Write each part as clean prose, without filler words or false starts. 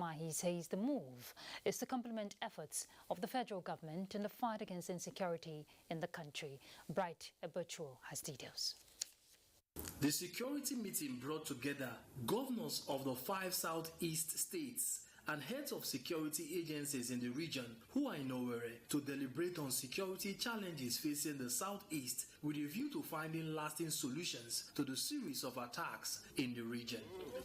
Mahi says the move is to complement efforts of the federal government in the fight against insecurity in the country. Bright Abuja has details. The security meeting brought together governors of the 5 southeast states and heads of security agencies in the region who are in Owerri to deliberate on security challenges facing the southeast with a view to finding lasting solutions to the series of attacks in the region.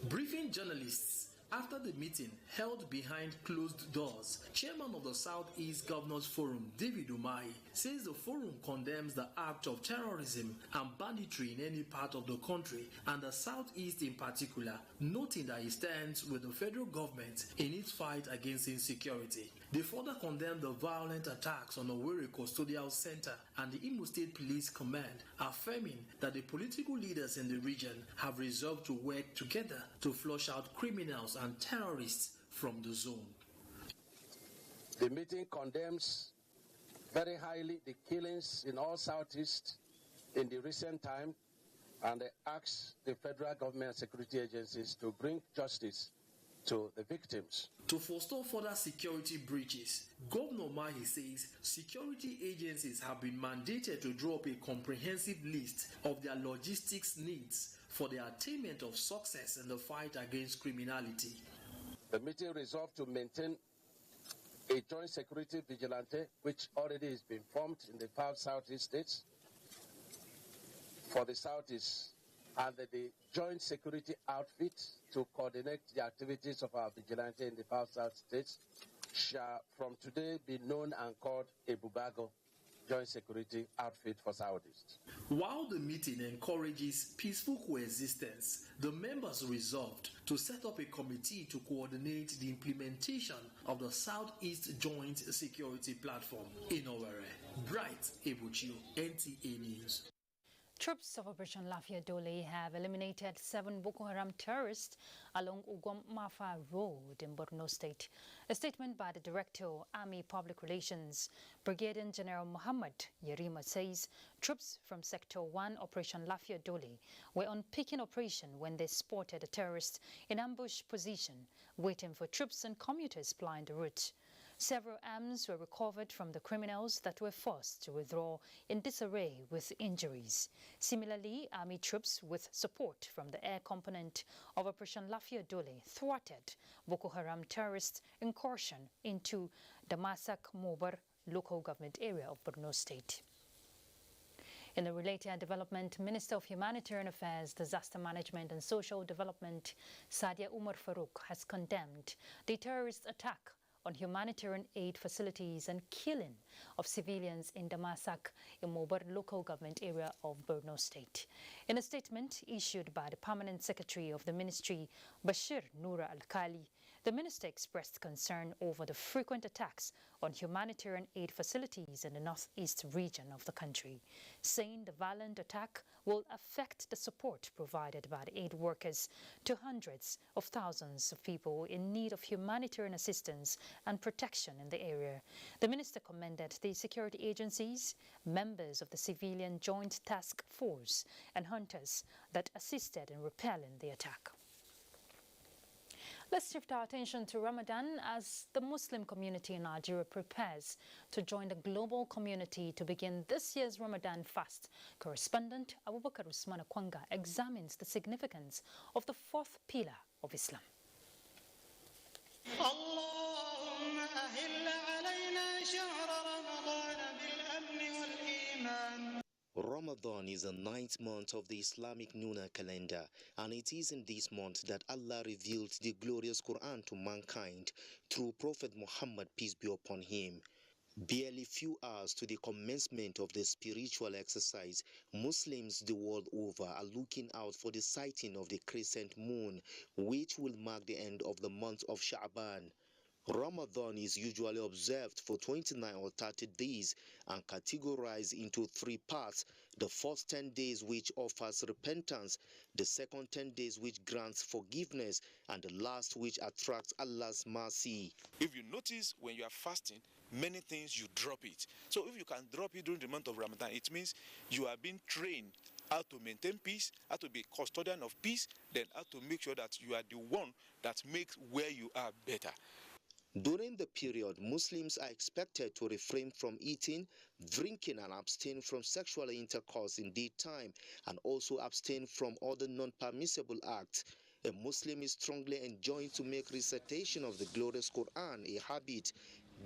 Briefing journalists after the meeting held behind closed doors, Chairman of the Southeast Governors Forum, David Umahi, says the forum condemns the act of terrorism and banditry in any part of the country and the Southeast in particular, noting that he stands with the federal government in its fight against insecurity. They further condemn the violent attacks on the Owerri Custodial Center and the Imo State Police Command, affirming that the political leaders in the region have resolved to work together to flush out criminals and terrorists from the zone. The meeting condemns very highly the killings in all Southeast in the recent time and asks the federal government and security agencies to bring justice to the victims. To forestall further security breaches, Governor Mahi says security agencies have been mandated to draw up a comprehensive list of their logistics needs for the attainment of success in the fight against criminality. The meeting resolved to maintain a joint security vigilante, which already has been formed in the 5 southeast states for the southeast, and the joint security outfit to coordinate the activities of our vigilante in the 5 south states shall from today be known and called a Bubago Joint Security Outfit for Southeast. While the meeting encourages peaceful coexistence, the members resolved to set up a committee to coordinate the implementation of the Southeast Joint Security Platform in Owerri. Bright Abuja, NTA News. Troops of Operation Lafia Dole have eliminated 7 Boko Haram terrorists along Ugom Mafa Road in Borno State. A statement by the Director of Army Public Relations, Brigadier General Muhammad Yerima, says troops from Sector 1 Operation Lafia Dole were on picking operation when they spotted a terrorist in ambush position, waiting for troops and commuters plying the route. Several arms were recovered from the criminals that were forced to withdraw in disarray with injuries. Similarly, Army troops with support from the air component of Operation Lafia Dole thwarted Boko Haram terrorist incursion into the Masak-Mobar local government area of Borno State. In a related development, Minister of Humanitarian Affairs, Disaster Management and Social Development, Sadia Umar Farouk, has condemned the terrorist attack on humanitarian aid facilities and killing of civilians in Damasak, Mobar local government area of Borno State. In a statement issued by the Permanent Secretary of the Ministry, Bashir Noura Al-Khali, the minister expressed concern over the frequent attacks on humanitarian aid facilities in the northeast region of the country, saying the violent attack will affect the support provided by the aid workers to hundreds of thousands of people in need of humanitarian assistance and protection in the area. The minister commended the security agencies, members of the Civilian Joint Task Force, and hunters that assisted in repelling the attack. Let's shift our attention to Ramadan as the Muslim community in Nigeria prepares to join the global community to begin this year's Ramadan fast. Correspondent Abubakar Usman Akwanga examines the significance of the 4th pillar of Islam. Ramadan is the 9th month of the Islamic lunar calendar, and it is in this month that Allah revealed the glorious Quran to mankind through Prophet Muhammad, peace be upon him. Barely few hours to the commencement of the spiritual exercise, Muslims the world over are looking out for the sighting of the crescent moon, which will mark the end of the month of Sha'ban. Ramadan is usually observed for 29 or 30 days and categorized into 3 parts. The first 10 days which offers repentance, the second 10 days which grants forgiveness, and the last which attracts Allah's mercy. If you notice when you are fasting, many things you drop it. So if you can drop it during the month of Ramadan, it means you are being trained how to maintain peace, how to be custodian of peace, then how to make sure that you are the one that makes where you are better. During the period, Muslims are expected to refrain from eating, drinking, and abstain from sexual intercourse in daytime, and also abstain from other non-permissible acts. A Muslim is strongly enjoined to make recitation of the glorious Quran a habit,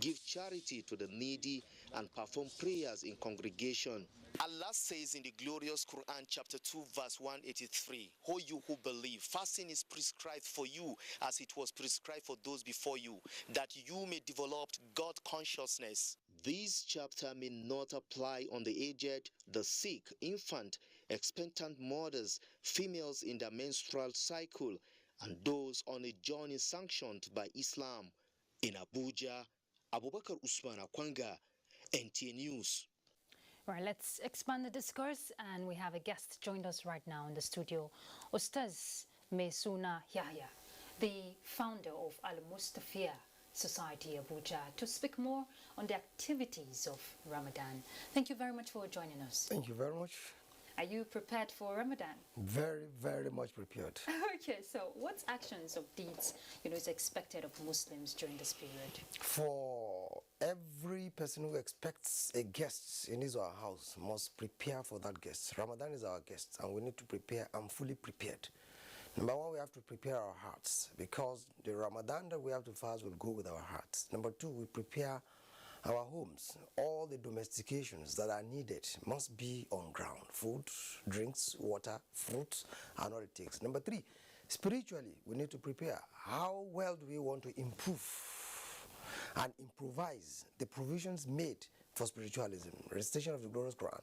give charity to the needy, and perform prayers in congregation. Allah says in the glorious Quran chapter 2 verse 183, "O you who believe, fasting is prescribed for you as it was prescribed for those before you, that you may develop God consciousness." This chapter may not apply on the aged, the sick, infant, expectant mothers, females in their menstrual cycle, and those on a journey sanctioned by Islam. In Abuja, Abubakar Usman Akwanga, NTA News. Right, let's expand the discourse, and we have a guest joined us right now in the studio, Ustaz Mesuna Yahya, the founder of Al Mustafia Society Abuja, to speak more on the activities of Ramadan. Thank you very much for joining us. Thank you very much. Are you prepared for Ramadan? Very, very much prepared. Okay, so what actions or deeds, is expected of Muslims during this period? For every person who expects a guest in his or her house must prepare for that guest. Ramadan is our guest, and we need to prepare and fully prepared. Number one, we have to prepare our hearts, because the Ramadan that we have to fast will go with our hearts. Number two, we prepare our homes. All the domestications that are needed must be on ground. Food, drinks, water, fruits, and all it takes. Number three, spiritually, we need to prepare. How well do we want to improve and improvise the provisions made for spiritualism? Recitation of the glorious Quran,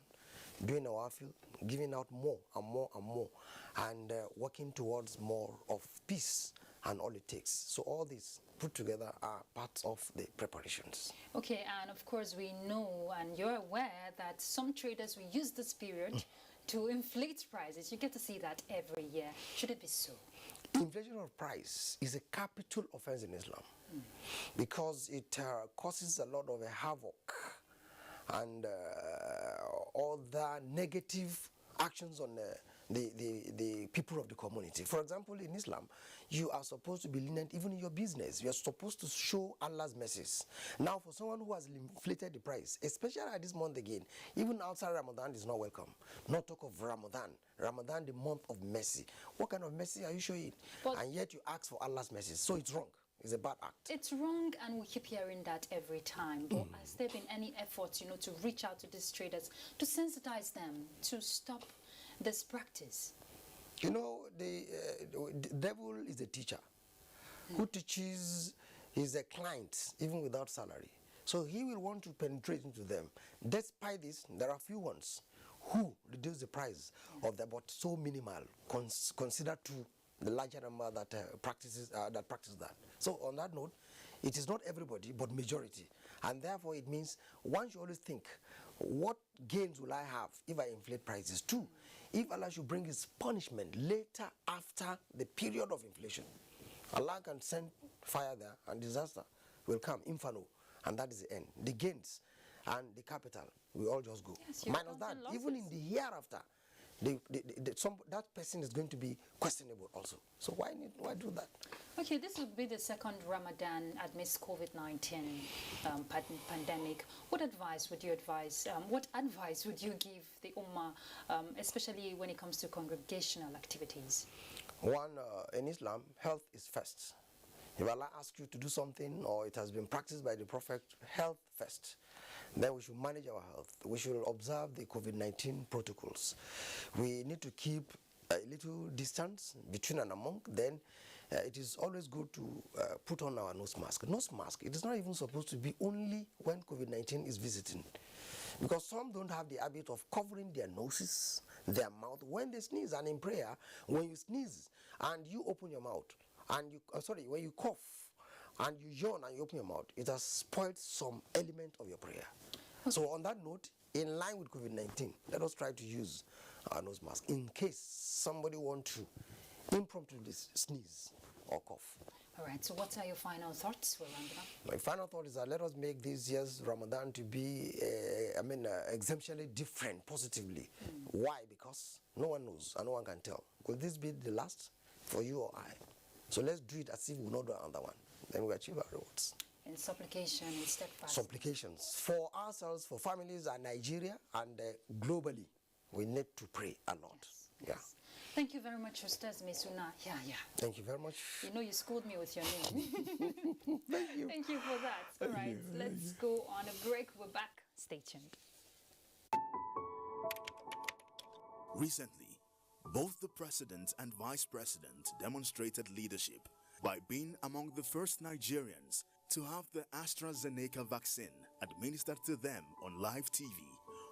doing our field, giving out more and more and more, and working towards more of peace and all it takes. So all these put together are parts of the preparations. Okay, and of course we know, and you're aware, that some traders will use this period to inflate prices. You get to see that every year. Should it be so? Inflation of price is a capital offense in Islam, because it causes a lot of havoc and all the negative actions on the people of the community. For example, in Islam, you are supposed to be lenient even in your business. You are supposed to show Allah's mercies. Now, for someone who has inflated the price, especially at this month again, even outside Ramadan is not welcome. Not talk of Ramadan. Ramadan, the month of mercy. What kind of mercy are you showing? But and yet you ask for Allah's mercy. So it's wrong. It's a bad act. It's wrong, and we keep hearing that every time. But has there been any efforts, to reach out to these traders, to sensitize them, to stop this practice? The devil is a teacher who teaches his clients even without salary. So he will want to penetrate into them. Despite this, there are few ones who reduce the price of that, but so minimal, considered to the larger number that practices that. So on that note, it is not everybody, but majority. And therefore it means one should always think, what gains will I have if I inflate prices? Two, if Allah should bring his punishment later after the period of inflation, Allah can send fire there and disaster will come, inferno, and that is the end. The gains and the capital will all just go. Yes, minus that, even in the hereafter, that person is going to be questionable also. So why do that? Okay, this would be the second Ramadan amidst COVID-19 pandemic. What advice would you give the Ummah, especially when it comes to congregational activities? One, in Islam, health is first. If Allah asks you to do something, or it has been practiced by the Prophet, health first. Then we should manage our health. We should observe the COVID-19 protocols. We need to keep a little distance between and among. Then it is always good to put on our nose mask. Nose mask, it is not even supposed to be only when COVID-19 is visiting. Because some don't have the habit of covering their noses, their mouth when they sneeze. And in prayer, when you sneeze and you open your mouth, and when you cough and you yawn and you open your mouth, it has spoiled some element of your prayer. So on that note, in line with COVID-19, let us try to use our nose mask in case somebody wants to impromptu sneeze or cough. All right, so what are your final thoughts? We'll round it up. My final thought is that let us make this year's Ramadan to be, exemptionally different positively. Why? Because no one knows and no one can tell. Will this be the last for you or I? So let's do it as if we will not do another one. Then we achieve our rewards. In supplication and steadfast. Supplications for ourselves, for families and Nigeria, and globally. We need to pray a lot. Yes, Yeah. yes. Thank you very much, Ustaz Mesuna. Yeah. Thank you very much. You know you schooled me with your name. Thank you. Thank you for that. All right, let's go on a break. We're back. Stay tuned. Recently, both the president and vice president demonstrated leadership by being among the first Nigerians to have the AstraZeneca vaccine administered to them on live TV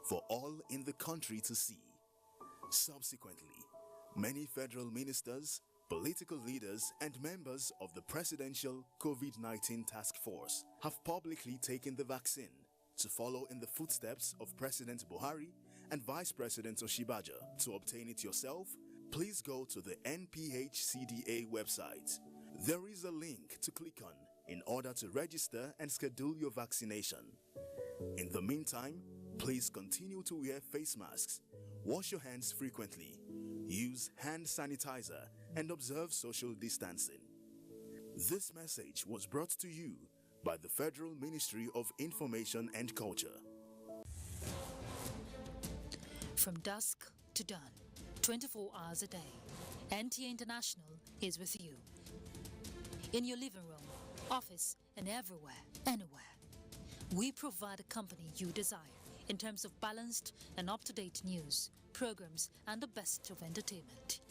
for all in the country to see. Subsequently, many federal ministers, political leaders, and members of the presidential COVID-19 task force have publicly taken the vaccine to follow in the footsteps of President Buhari and Vice President Oshibaja. To obtain it yourself, please go to the NPHCDA website. There is a link to click on in order to register and schedule your vaccination. In the meantime, please continue to wear face masks, wash your hands frequently, use hand sanitizer, and observe social distancing. This message was brought to you by the Federal Ministry of Information and Culture. From dusk to dawn, 24 hours a day, NTA International is with you. In your living room, office, and everywhere, anywhere. We provide a company you desire in terms of balanced and up-to-date news, programs, and the best of entertainment.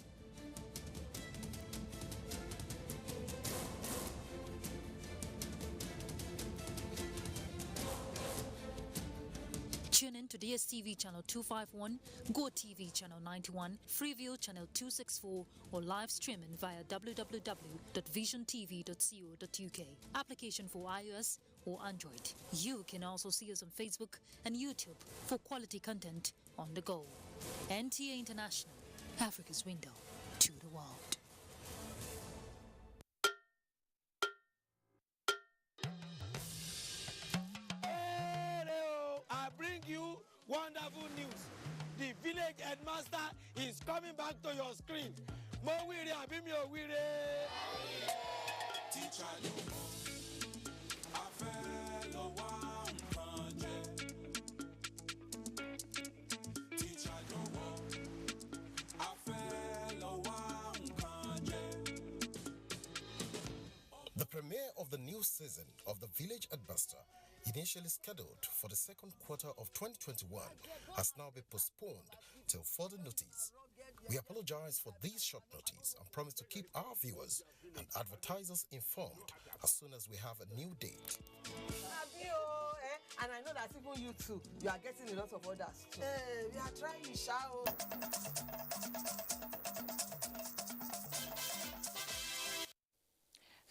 Tune in to DSTV channel 251, GoTV channel 91, Freeview channel 264, or live streaming via www.visiontv.co.uk. Application for iOS or Android. You can also see us on Facebook and YouTube for quality content on the go. NTA International, Africa's window to the world. Wonderful news. The village headmaster is coming back to your screen. Mo wire abi mi o wire. Teacher you a fẹ́ lọ wá nǹkan jẹ. Teacher you a fẹ́ lọ wá nǹkan jẹ. The premiere of the new season of The Village Headmaster, initially scheduled for the second quarter of 2021, has now been postponed till further notice. We apologize for this short notice and promise to keep our viewers and advertisers informed as soon as we have a new date. And I know that even you too, you are getting a lot of orders too. We are trying, Shao.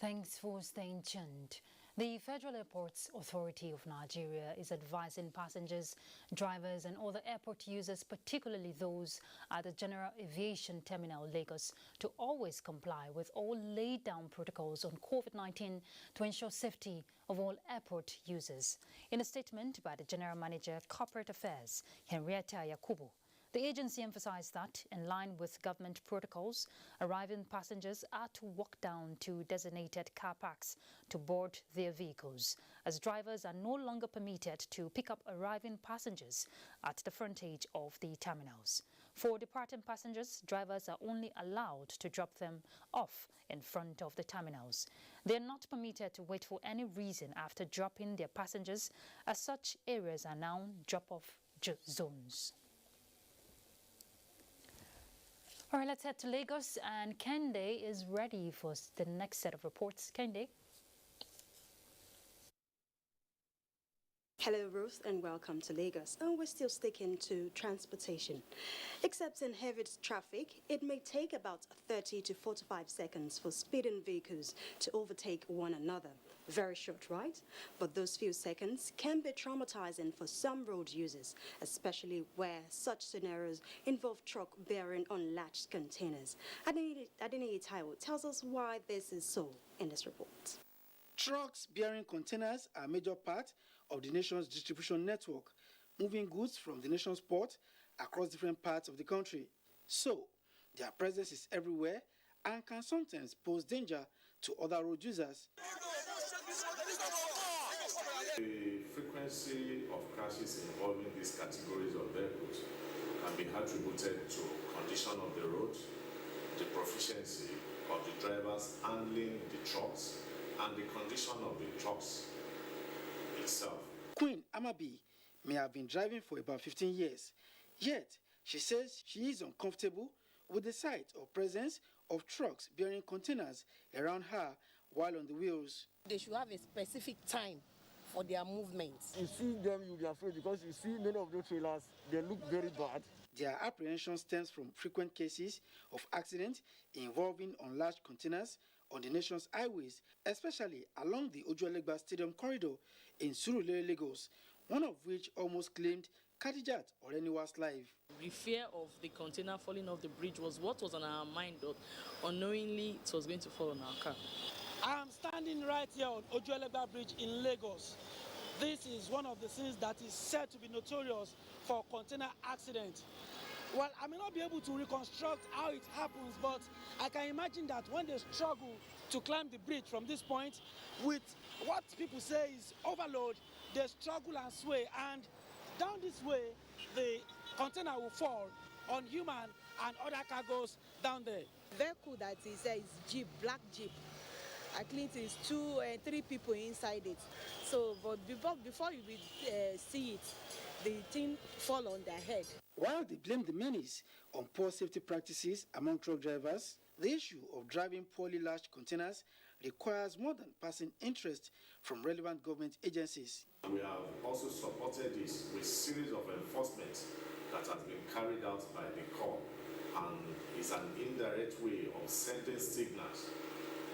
Thanks for staying tuned. The Federal Airports Authority of Nigeria is advising passengers, drivers and other airport users, particularly those at the General Aviation Terminal Lagos, to always comply with all laid down protocols on COVID-19 to ensure safety of all airport users. In a statement by the General Manager, Corporate Affairs, Henrietta Yakubu, the agency emphasized that, in line with government protocols, arriving passengers are to walk down to designated car parks to board their vehicles, as drivers are no longer permitted to pick up arriving passengers at the frontage of the terminals. For departing passengers, drivers are only allowed to drop them off in front of the terminals. They are not permitted to wait for any reason after dropping their passengers, as such areas are now drop-off zones. All right, let's head to Lagos, and Kende is ready for the next set of reports. Kende. Hello Ruth and welcome to Lagos. And we're still sticking to transportation. Except in heavy traffic, it may take about 30 to 45 seconds for speeding vehicles to overtake one another. Very short, right? But those few seconds can be traumatizing for some road users, especially where such scenarios involve truck bearing unlatched containers. Adeniyi Taiwo tells us why this is so in this report. Trucks bearing containers are a major part of the nation's distribution network, moving goods from the nation's port across different parts of the country. So, their presence is everywhere and can sometimes pose danger to other road users. The frequency of crashes involving these categories of vehicles can be attributed to condition of the road, the proficiency of the drivers handling the trucks, and the condition of the trucks itself. Queen Amabi may have been driving for about 15 years, yet she says she is uncomfortable with the sight or presence of trucks bearing containers around her while on the wheels. They should have a specific time for their movements. You see them, you'll be afraid because you see many of those trailers, they look very bad. Their apprehension stems from frequent cases of accidents involving unlatched containers on the nation's highways, especially along the Ojuelegba Stadium corridor in Surulere, Lagos, one of which almost claimed Khadijat Oreniwa's life. The fear of the container falling off the bridge was what was on our mind, but unknowingly it was going to fall on our car. I am standing right here on Ojuelegba Bridge in Lagos. This is one of the scenes that is said to be notorious for container accidents. Well, I may not be able to reconstruct how it happens, but I can imagine that when they struggle to climb the bridge from this point, with what people say is overload, they struggle and sway, and down this way, the container will fall on human and other cargoes down there. Vehicle that is Jeep, black Jeep. I think it's 2 and 3 people inside it. So, but before you see it, the thing fall on their head. While they blame the menace on poor safety practices among truck drivers, the issue of driving poorly latched containers requires more than passing interest from relevant government agencies. We have also supported this with a series of enforcement that has been carried out by the Corps, and is an indirect way of sending signals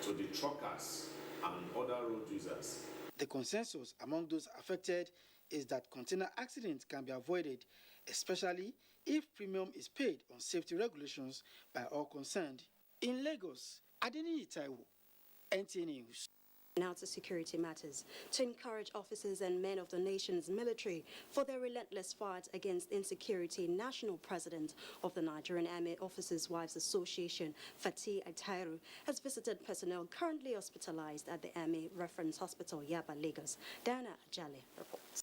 to the truckers and other road users. The consensus among those affected is that container accidents can be avoided, especially if premium is paid on safety regulations by all concerned. In Lagos, Adeniyi Taiwo, NTA News. Now to security matters. To encourage officers and men of the nation's military for their relentless fight against insecurity, National President of the Nigerian Army Officers' Wives Association, Fatih Atairu, has visited personnel currently hospitalized at the Army Reference Hospital, Yaba, Lagos. Diana Ajale reports.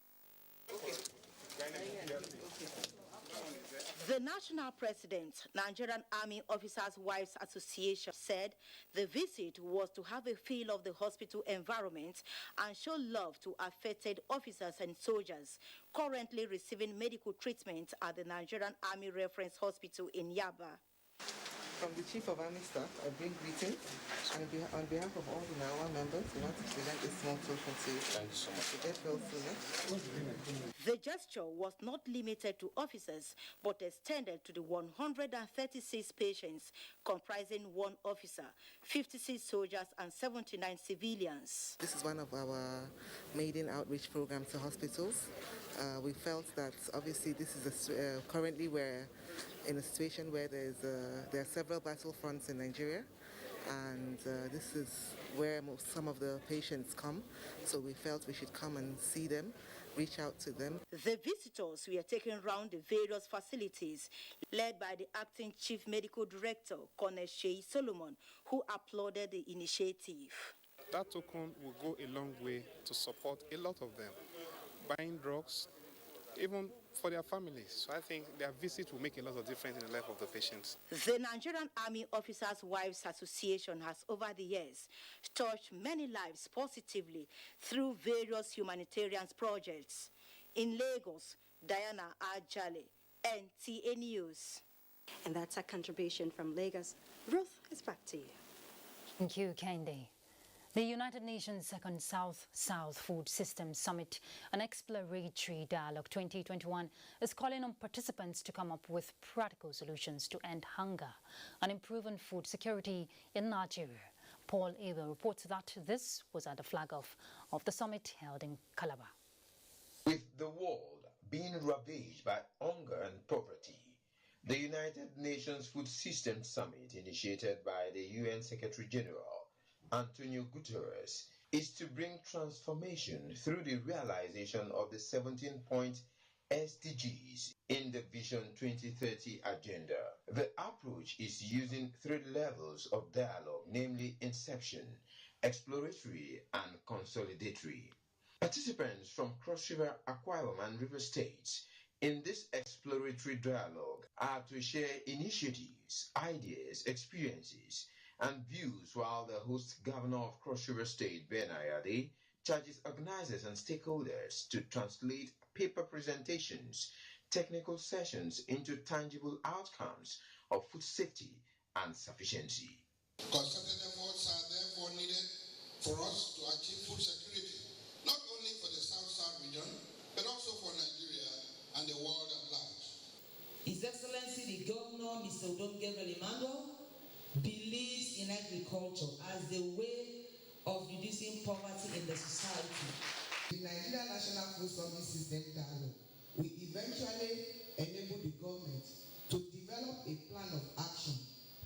The National President, Nigerian Army Officers' Wives Association, said the visit was to have a feel of the hospital environment and show love to affected officers and soldiers currently receiving medical treatment at the Nigerian Army Reference Hospital in Yaba. From the Chief of Army Staff, I bring greetings, and on behalf of all the NAWA members, we want to present a small token to you. Thank you so much. Get well sooner. The gesture was not limited to officers, but extended to the 136 patients, comprising 1 officer, 56 soldiers, and 79 civilians. This is one of our maiden outreach programs to hospitals. We felt that obviously this is currently we're in a situation where there are several battlefronts in Nigeria, and this is where some of the patients come. So we felt we should come and see them, reach out to them. The visitors were taken around the various facilities, led by the acting chief medical director, Colonel Sheyi Solomon, who applauded the initiative. That token will go a long way to support a lot of them, buying drugs, even for their families. So I think their visit will make a lot of difference in the life of the patients. The Nigerian Army Officers' Wives Association has over the years touched many lives positively through various humanitarian projects. In Lagos, Diana Ajale, NTA News. And that's a contribution from Lagos. Ruth, it's back to you. Thank you, Kendi. The United Nations Second South-South Food Systems Summit, an exploratory dialogue 2021, is calling on participants to come up with practical solutions to end hunger and improve on food security in Nigeria. Paul Abel reports that this was at the flag-off of the summit held in Calabar. With the world being ravaged by hunger and poverty, the United Nations Food Systems Summit, initiated by the UN Secretary General Antonio Guterres, is to bring transformation through the realization of the 17-point SDGs in the Vision 2030 agenda. The approach is using 3 levels of dialogue, namely inception, exploratory, and consolidatory. Participants from Cross River, Akwa and River States in this exploratory dialogue are to share initiatives, ideas, experiences, and views, while the host governor of Cross River State, Ben Ayade, charges organizers and stakeholders to translate paper presentations, technical sessions into tangible outcomes of food safety and sufficiency. Concerted efforts are therefore needed for us to achieve food security, not only for the South-South region, but also for Nigeria and the world at large. His Excellency the Governor, Mr. Udom Gabriel Emmanuel, believes in agriculture as the way of reducing poverty in the society. The Nigerian National Food Service System Dialogue will eventually enable the government to develop a plan of action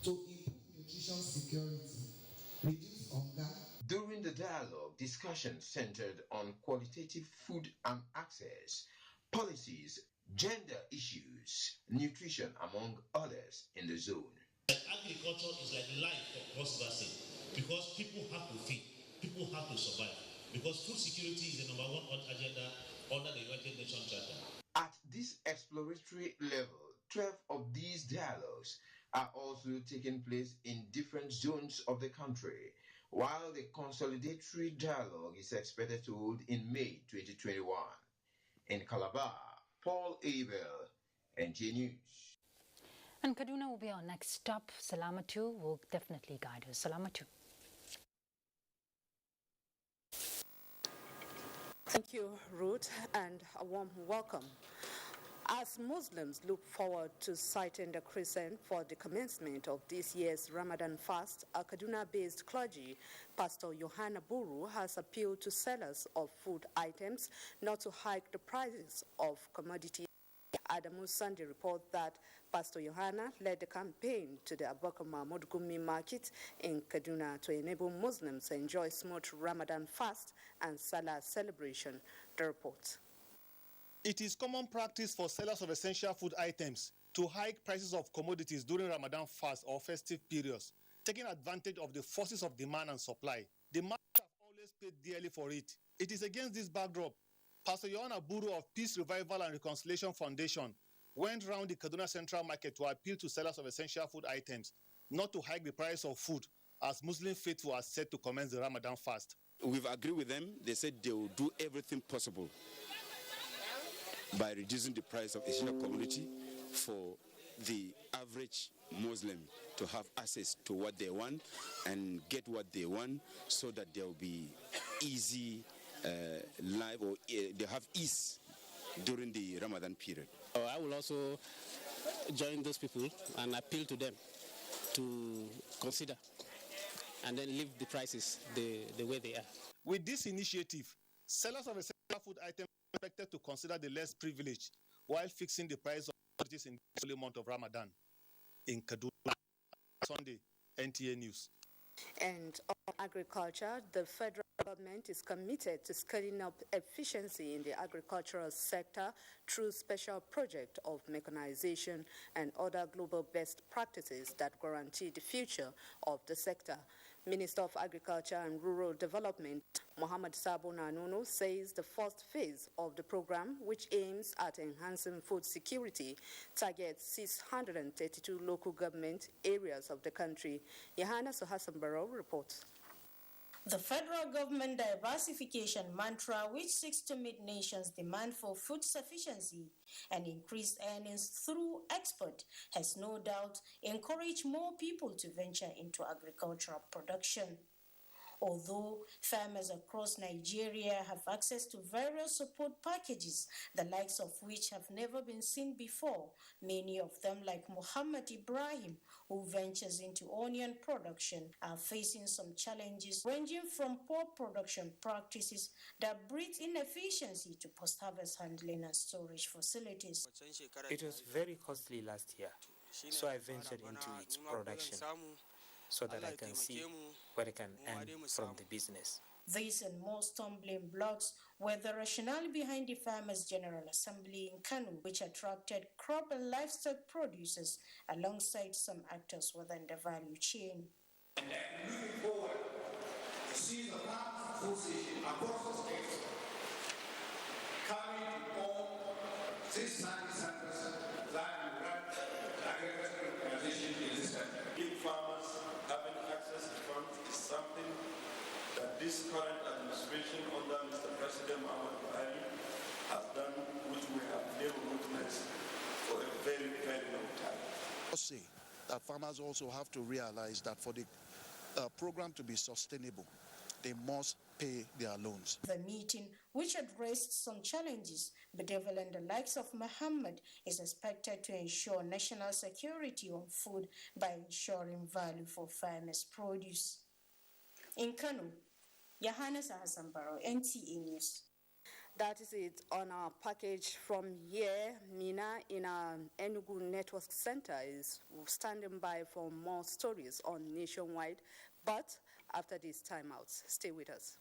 to improve nutrition security, reduce hunger. During the dialogue, discussions centered on qualitative food and access, policies, gender issues, nutrition, among others in the zone. Agriculture is like life for Cross-River State because people have to feed, people have to survive, because food security is the #1 agenda under the United Nations Charter. At this exploratory level, 12 of these dialogues are also taking place in different zones of the country, while the consolidatory dialogue is expected to hold in May 2021. In Calabar, Paul Abel, NTA News. And Kaduna will be our next stop. Salamatu will definitely guide us. Salamatu. Thank you, Ruth, and a warm welcome. As Muslims look forward to sighting the crescent for the commencement of this year's Ramadan fast, a Kaduna-based clergy, Pastor Yohana Buru, has appealed to sellers of food items not to hike the prices of commodities. Adamu Sunday reports that Pastor Yohana led the campaign to the Abubakar Mahmoud Gumi market in Kaduna to enable Muslims to enjoy smooth Ramadan fast and Salah celebration. The report. It is common practice for sellers of essential food items to hike prices of commodities during Ramadan fast or festive periods, taking advantage of the forces of demand and supply. The markets have always paid dearly for it. It is against this backdrop, Pastor Yohana Buru of Peace Revival and Reconciliation Foundation went round the Kaduna Central Market to appeal to sellers of essential food items not to hike the price of food as Muslim faithful are set to commence the Ramadan fast. We've agreed with them. They said they will do everything possible by reducing the price of essential commodity for the average Muslim to have access to what they want and get what they want, so that there will be easy life, or they have ease during the Ramadan period. I will also join those people and appeal to them to consider and then leave the prices the way they are. With this initiative, sellers of essential food items are expected to consider the less privileged while fixing the price of commodities in the holy month of Ramadan. In Kaduna, Sunday, NTA News. And on agriculture, the federal government is committed to scaling up efficiency in the agricultural sector through special project of mechanization and other global best practices that guarantee the future of the sector. Minister of Agriculture and Rural Development, Mohammed Sabo Nanuno, says the first phase of the program, which aims at enhancing food security, targets 632 local government areas of the country. Yohana Sohassan Barrow reports. The federal government diversification mantra, which seeks to meet nations' demand for food sufficiency and increased earnings through export, has no doubt encouraged more people to venture into agricultural production. Although farmers across Nigeria have access to various support packages, the likes of which have never been seen before, many of them, like Muhammad Ibrahim, who ventures into onion production, are facing some challenges ranging from poor production practices that breed inefficiency to post-harvest handling and storage facilities. It was very costly last year, so I ventured into its production so that I can see what I can earn from the business. These and more stumbling blocks were the rationale behind the Farmers' General Assembly in Kano, which attracted crop and livestock producers alongside some actors within the value chain. And moving forward, to see the Farmers Association across the states coming on 600 centers that will run the agricultural organization in this country. Big farmers having access to funds is something that this current administration under Mr. President Muhammad Buhari has done, which we have never witnessed for a very, very long time. I'll say that farmers also have to realize that for the program to be sustainable, they must pay their loans. The meeting, which addressed some challenges bedeviling the likes of Muhammad, is expected to ensure national security on food by ensuring value for farmers' produce. In Kano, Yohannes Ahasambaro, NTA News. That is it on our package from here. Mina in our Enugu Network Center is standing by for more stories on Nationwide, but after these timeouts, stay with us.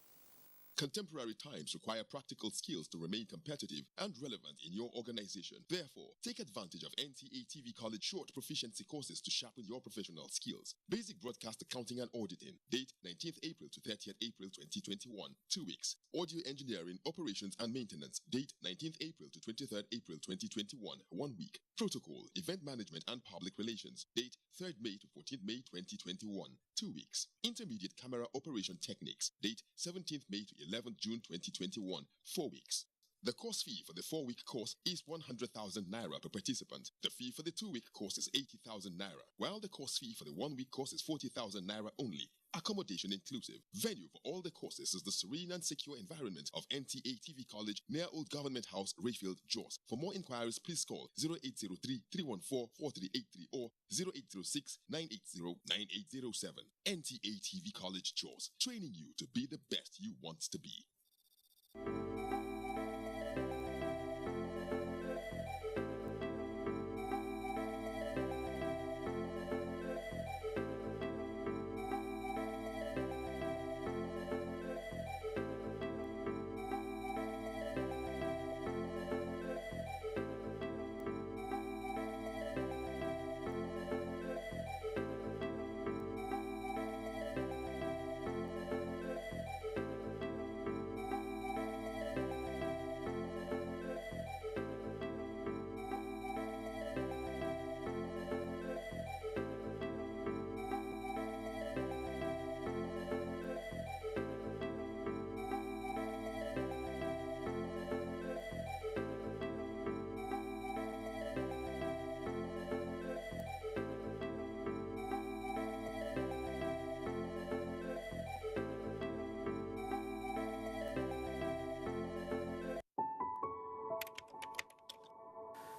Contemporary times require practical skills to remain competitive and relevant in your organization. Therefore, take advantage of NTA TV College short proficiency courses to sharpen your professional skills. Basic Broadcast Accounting and Auditing. Date 19th April to 30th April 2021. 2 weeks. Audio Engineering, Operations and Maintenance. Date 19th April to 23rd April 2021. 1 week. Protocol, Event Management and Public Relations. Date 3rd May to 14th May 2021. 2 weeks. Intermediate Camera Operation Techniques. Date 17th May to 11th June 2021. 4 weeks. The course fee for the 4-week course is 100,000 naira per participant. The fee for the 2-week course is 80,000 naira, while the course fee for the 1-week course is 40,000 naira only. Accommodation inclusive. Venue for all the courses is the serene and secure environment of NTA TV College near Old Government House, Rayfield, Jos. For more inquiries, please call 0803-314-4383 or 0806-980-9807. NTA TV College, Jos, training you to be the best you want to be.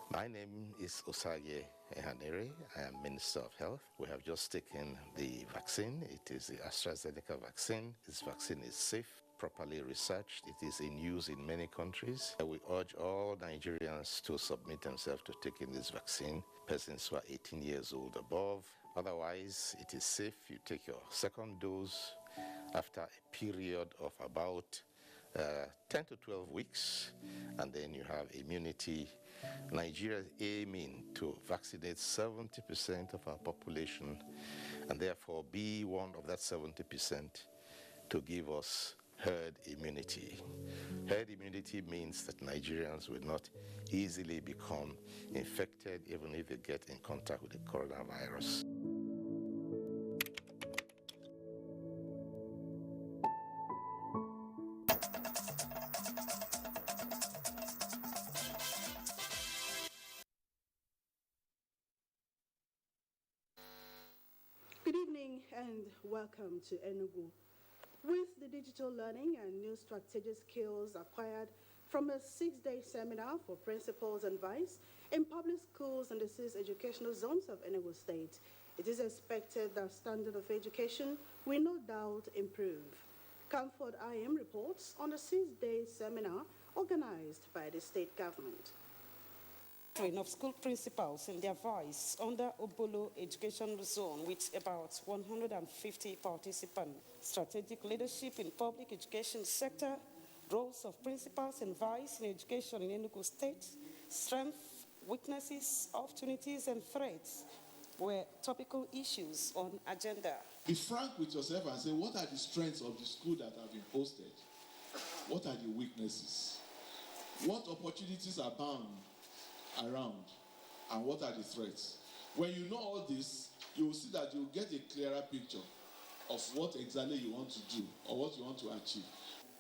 My name is Osage Ehanere. I am Minister of Health. We have just taken the vaccine. It is the AstraZeneca vaccine. This vaccine is safe, properly researched. It is in use in many countries. We urge all Nigerians to submit themselves to taking this vaccine, persons who are 18 years old above. Otherwise, it is safe. You take your second dose after a period of about 10 to 12 weeks, and then you have immunity. Nigeria is aiming to vaccinate 70% of our population, and therefore be one of that 70% to give us herd immunity. Herd immunity means that Nigerians will not easily become infected even if they get in contact with the coronavirus. Good evening and welcome to Enugu. With the digital learning and new strategic skills acquired from a 6-day seminar for principals and vice in public schools in the 6 educational zones of Enugu State, it is expected that standard of education will no doubt improve. Comfort IM reports on the 6-day seminar organized by the state government. Of school principals in their voice under Obolo Education Zone with about 150 participants. Strategic leadership in public education sector, roles of principals and vice in education in Enugu State, strengths, weaknesses, opportunities and threats were topical issues on agenda. Be frank with yourself and say, what are the strengths of the school that have been posted? What are the weaknesses? What opportunities are bound around? And what are the threats? When you know all this, you will see that you will get a clearer picture of what exactly you want to do or what you want to achieve.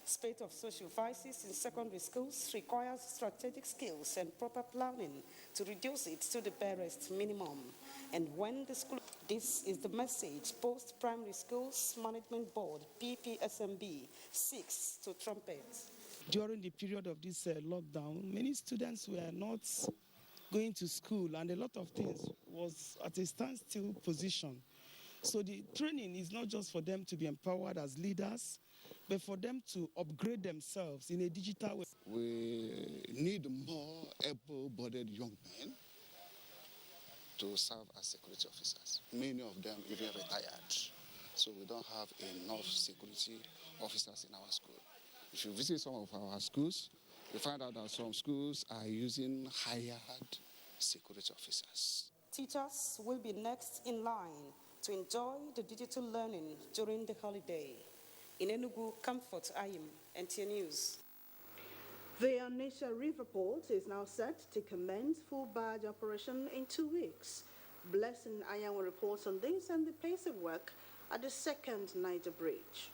Spate of social vices in secondary schools requires strategic skills and proper planning to reduce it to the barest minimum. And when the school, this is the message Post-Primary Schools Management Board, PPSMB, seeks to trumpet. During the period of this lockdown, many students were not going to school and a lot of things was at a standstill position. So the training is not just for them to be empowered as leaders, but for them to upgrade themselves in a digital way. We need more able-bodied young men to serve as security officers. Many of them even retired, so we don't have enough security officers in our school. If you visit some of our schools, you find out that some schools are using hired security officers. Teachers will be next in line to enjoy the digital learning during the holiday. In Enugu, Comfort Ayim, NTA News. The Onitsha River Port is now set to commence full barge operation in 2 weeks. Blessing Ayawa reports on this and the pace of work at the second Niger Bridge.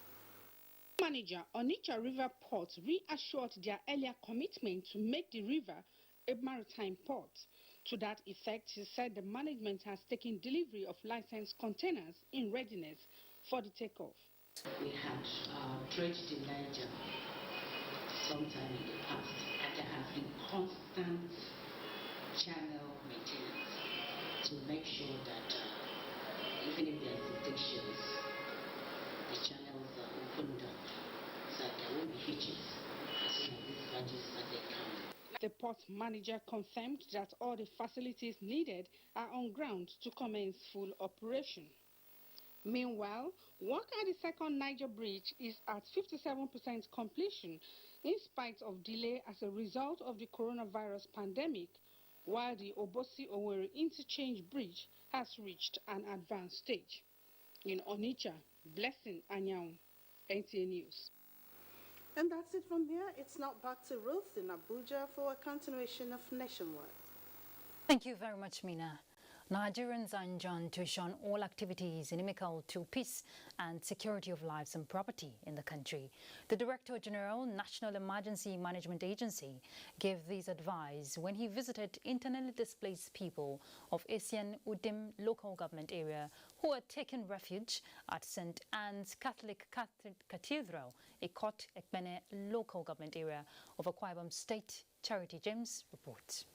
Manager Onitsha River Port reassured their earlier commitment to make the river a maritime port. To that effect, he said the management has taken delivery of licensed containers in readiness for the takeoff. We had dredged in Niger sometime in the past, and there has been constant channel maintenance to make sure that even if there are detections, the channels are opened up so that there won't be hitches as soon as these barges started coming. The port manager confirmed that all the facilities needed are on ground to commence full operation. Meanwhile, work at the second Niger Bridge is at 57% completion in spite of delay as a result of the coronavirus pandemic, while the Obosi-Owerri Interchange Bridge has reached an advanced stage. In Onitsha, Blessing Anyang, NTA News. And that's it from here. It's now back to Ruth in Abuja for a continuation of Nationwide. Thank you very much, Mina. Nigerians are enjoined to shun all activities inimical to peace and security of lives and property in the country. The Director General, National Emergency Management Agency, gave this advice when he visited internally displaced people of Asian Udim local government area who had taken refuge at St. Anne's Catholic Cathedral, Ikot Ekpene local government area of Akwa Ibom State. Charity James reports.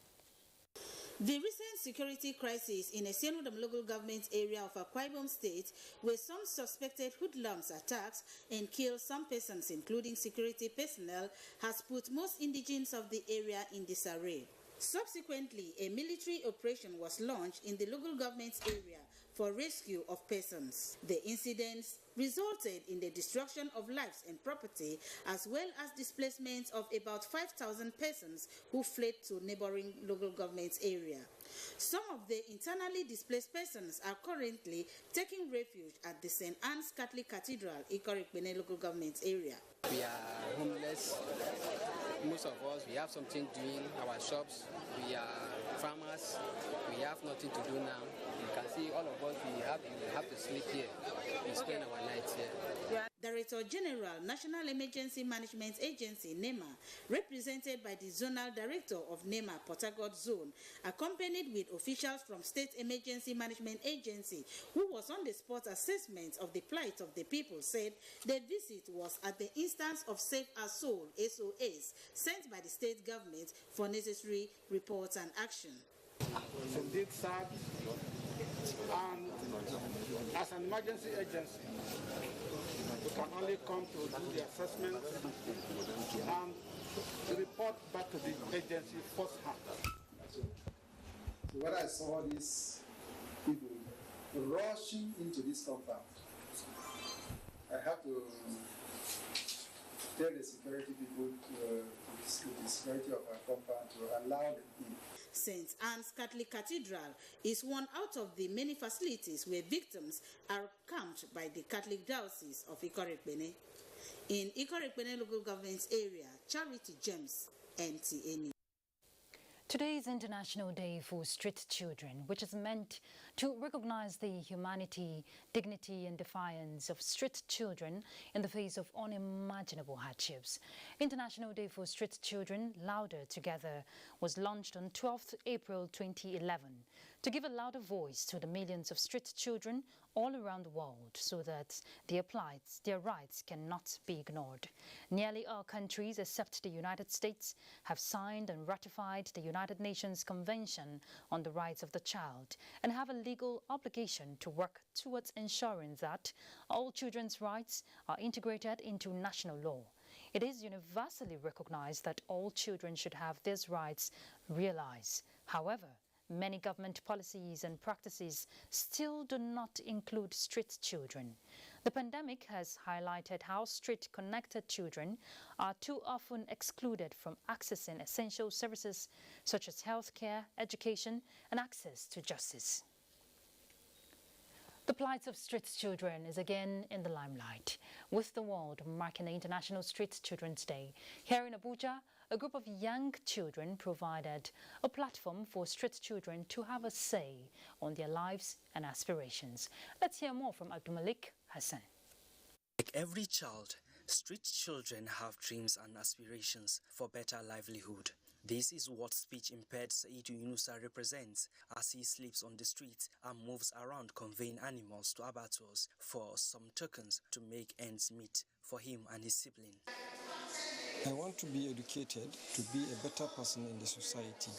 The recent security crisis in a Senodam local government area of Akwa Ibom State, where some suspected hoodlums attacked and killed some persons, including security personnel, has put most indigents of the area in disarray. Subsequently, a military operation was launched in the local government area for rescue of persons. The incidents resulted in the destruction of lives and property, as well as displacement of about 5,000 persons who fled to neighboring local government area. Some of the internally displaced persons are currently taking refuge at the St. Anne's Catholic Cathedral, Ikot Ekpene local government area. We are homeless. Most of us, we have something doing, our shops, we are farmers, we have nothing to do now. You can see all of us, we have to sleep here, we spend our nights here. Director General, National Emergency Management Agency, NEMA, represented by the Zonal Director of NEMA Port Harcourt Zone, accompanied with officials from State Emergency Management Agency, who was on the spot assessment of the plight of the people, said the visit was at the instance of Save Our Soul, SOS, sent by the state government for necessary reports and action. It's indeed sad, and as an emergency agency, we can only come to do the assessment and report back to the agency firsthand. So when I saw these people rushing into this compound, I have to tell the security people to the security of our compound to allow them in. St. Anne's Catholic Cathedral is one out of the many facilities where victims are camped by the Catholic Diocese of Ikore-Ekpene. In Ikore-Ekpene local government area, Charity James, NTA News. Today is International Day for Street Children, which is meant to recognize the humanity, dignity and defiance of street children in the face of unimaginable hardships. International Day for Street Children, Louder Together, was launched on 12th April 2011 to give a louder voice to the millions of street children all around the world so that their rights cannot be ignored. Nearly all countries except the United States have signed and ratified the United Nations Convention on the Rights of the Child and have a legal obligation to work towards ensuring that all children's rights are integrated into national law. It is universally recognized that all children should have these rights realized. However, many government policies and practices still do not include street children. The pandemic has highlighted how street-connected children are too often excluded from accessing essential services such as healthcare, education, and access to justice. The plight of street children is again in the limelight, with the world marking International Street Children's Day. Here in Abuja, a group of young children provided a platform for street children to have a say on their lives and aspirations. Let's hear more from Abdulmalik Hassan. Like every child, street children have dreams and aspirations for better livelihood. This is what speech-impaired Saidu Yunusa represents as he sleeps on the streets and moves around conveying animals to abattoirs for some tokens to make ends meet for him and his sibling. I want to be educated to be a better person in the society.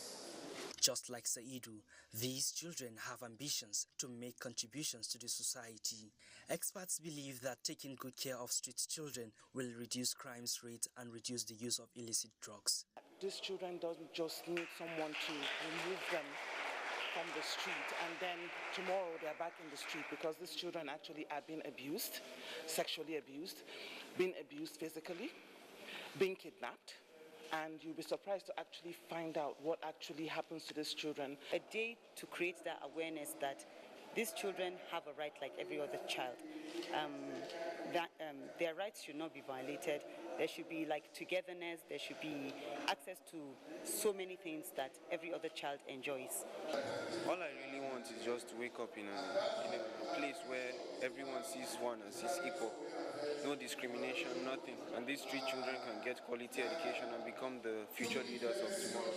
Just like Saidu, these children have ambitions to make contributions to the society. Experts believe that taking good care of street children will reduce crime rate and reduce the use of illicit drugs. These children don't just need someone to remove them from the street and then tomorrow they're back in the street, because these children actually are being abused, sexually abused, being abused physically, being kidnapped. And you'll be surprised to actually find out what actually happens to these children. A day to create that awareness that these children have a right like every other child. Their rights should not be violated. There should be like togetherness, there should be access to so many things that every other child enjoys. All I really want is just to wake up in a place where everyone sees one and sees equal. No discrimination, nothing. And these street children can get quality education and become the future leaders of tomorrow.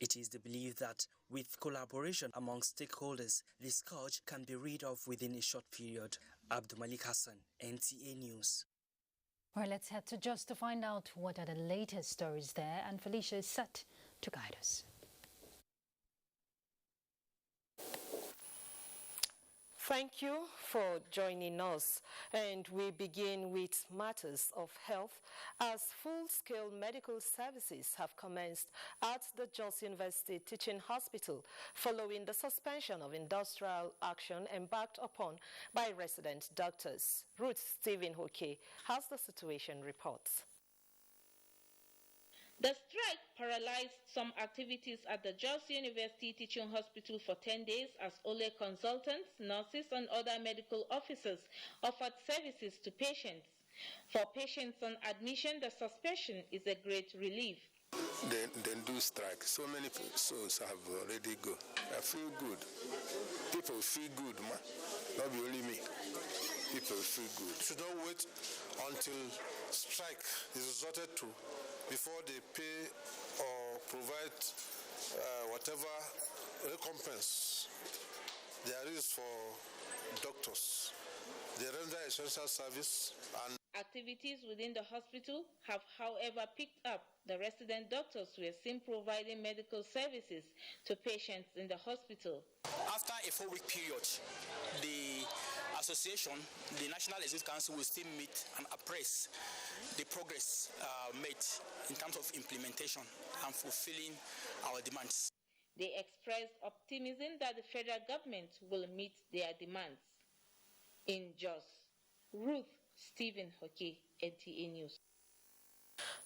It is the belief that with collaboration among stakeholders, this scourge can be rid of within a short period. Abdulmalik Hassan, NTA News. Well, let's head to Jos to find out what are the latest stories there, and Felicia is set to guide us. Thank you for joining us, and we begin with matters of health as full-scale medical services have commenced at the Jos University Teaching Hospital following the suspension of industrial action embarked upon by resident doctors. Ruth Stephen Hoke has the situation reports. The strike paralyzed some activities at the Jos University Teaching Hospital for 10 days as OLE consultants, nurses and other medical officers offered services to patients. For patients on admission, the suspension is a great relief. They do strike. So many souls have already go. I feel good. People feel good, man. Not only me. people feel good. Should not wait until strike is resorted to before they pay or provide whatever recompense there is for doctors. They render essential service and activities within the hospital have, however, picked up. The resident doctors were seen providing medical services to patients in the hospital. After a 4-week period, the association, the National Executive Council, will still meet and appraise the progress made in terms of implementation and fulfilling our demands. They expressed optimism that the federal government will meet their demands. In Jos, Ruth Stephen Hockey, NTA News.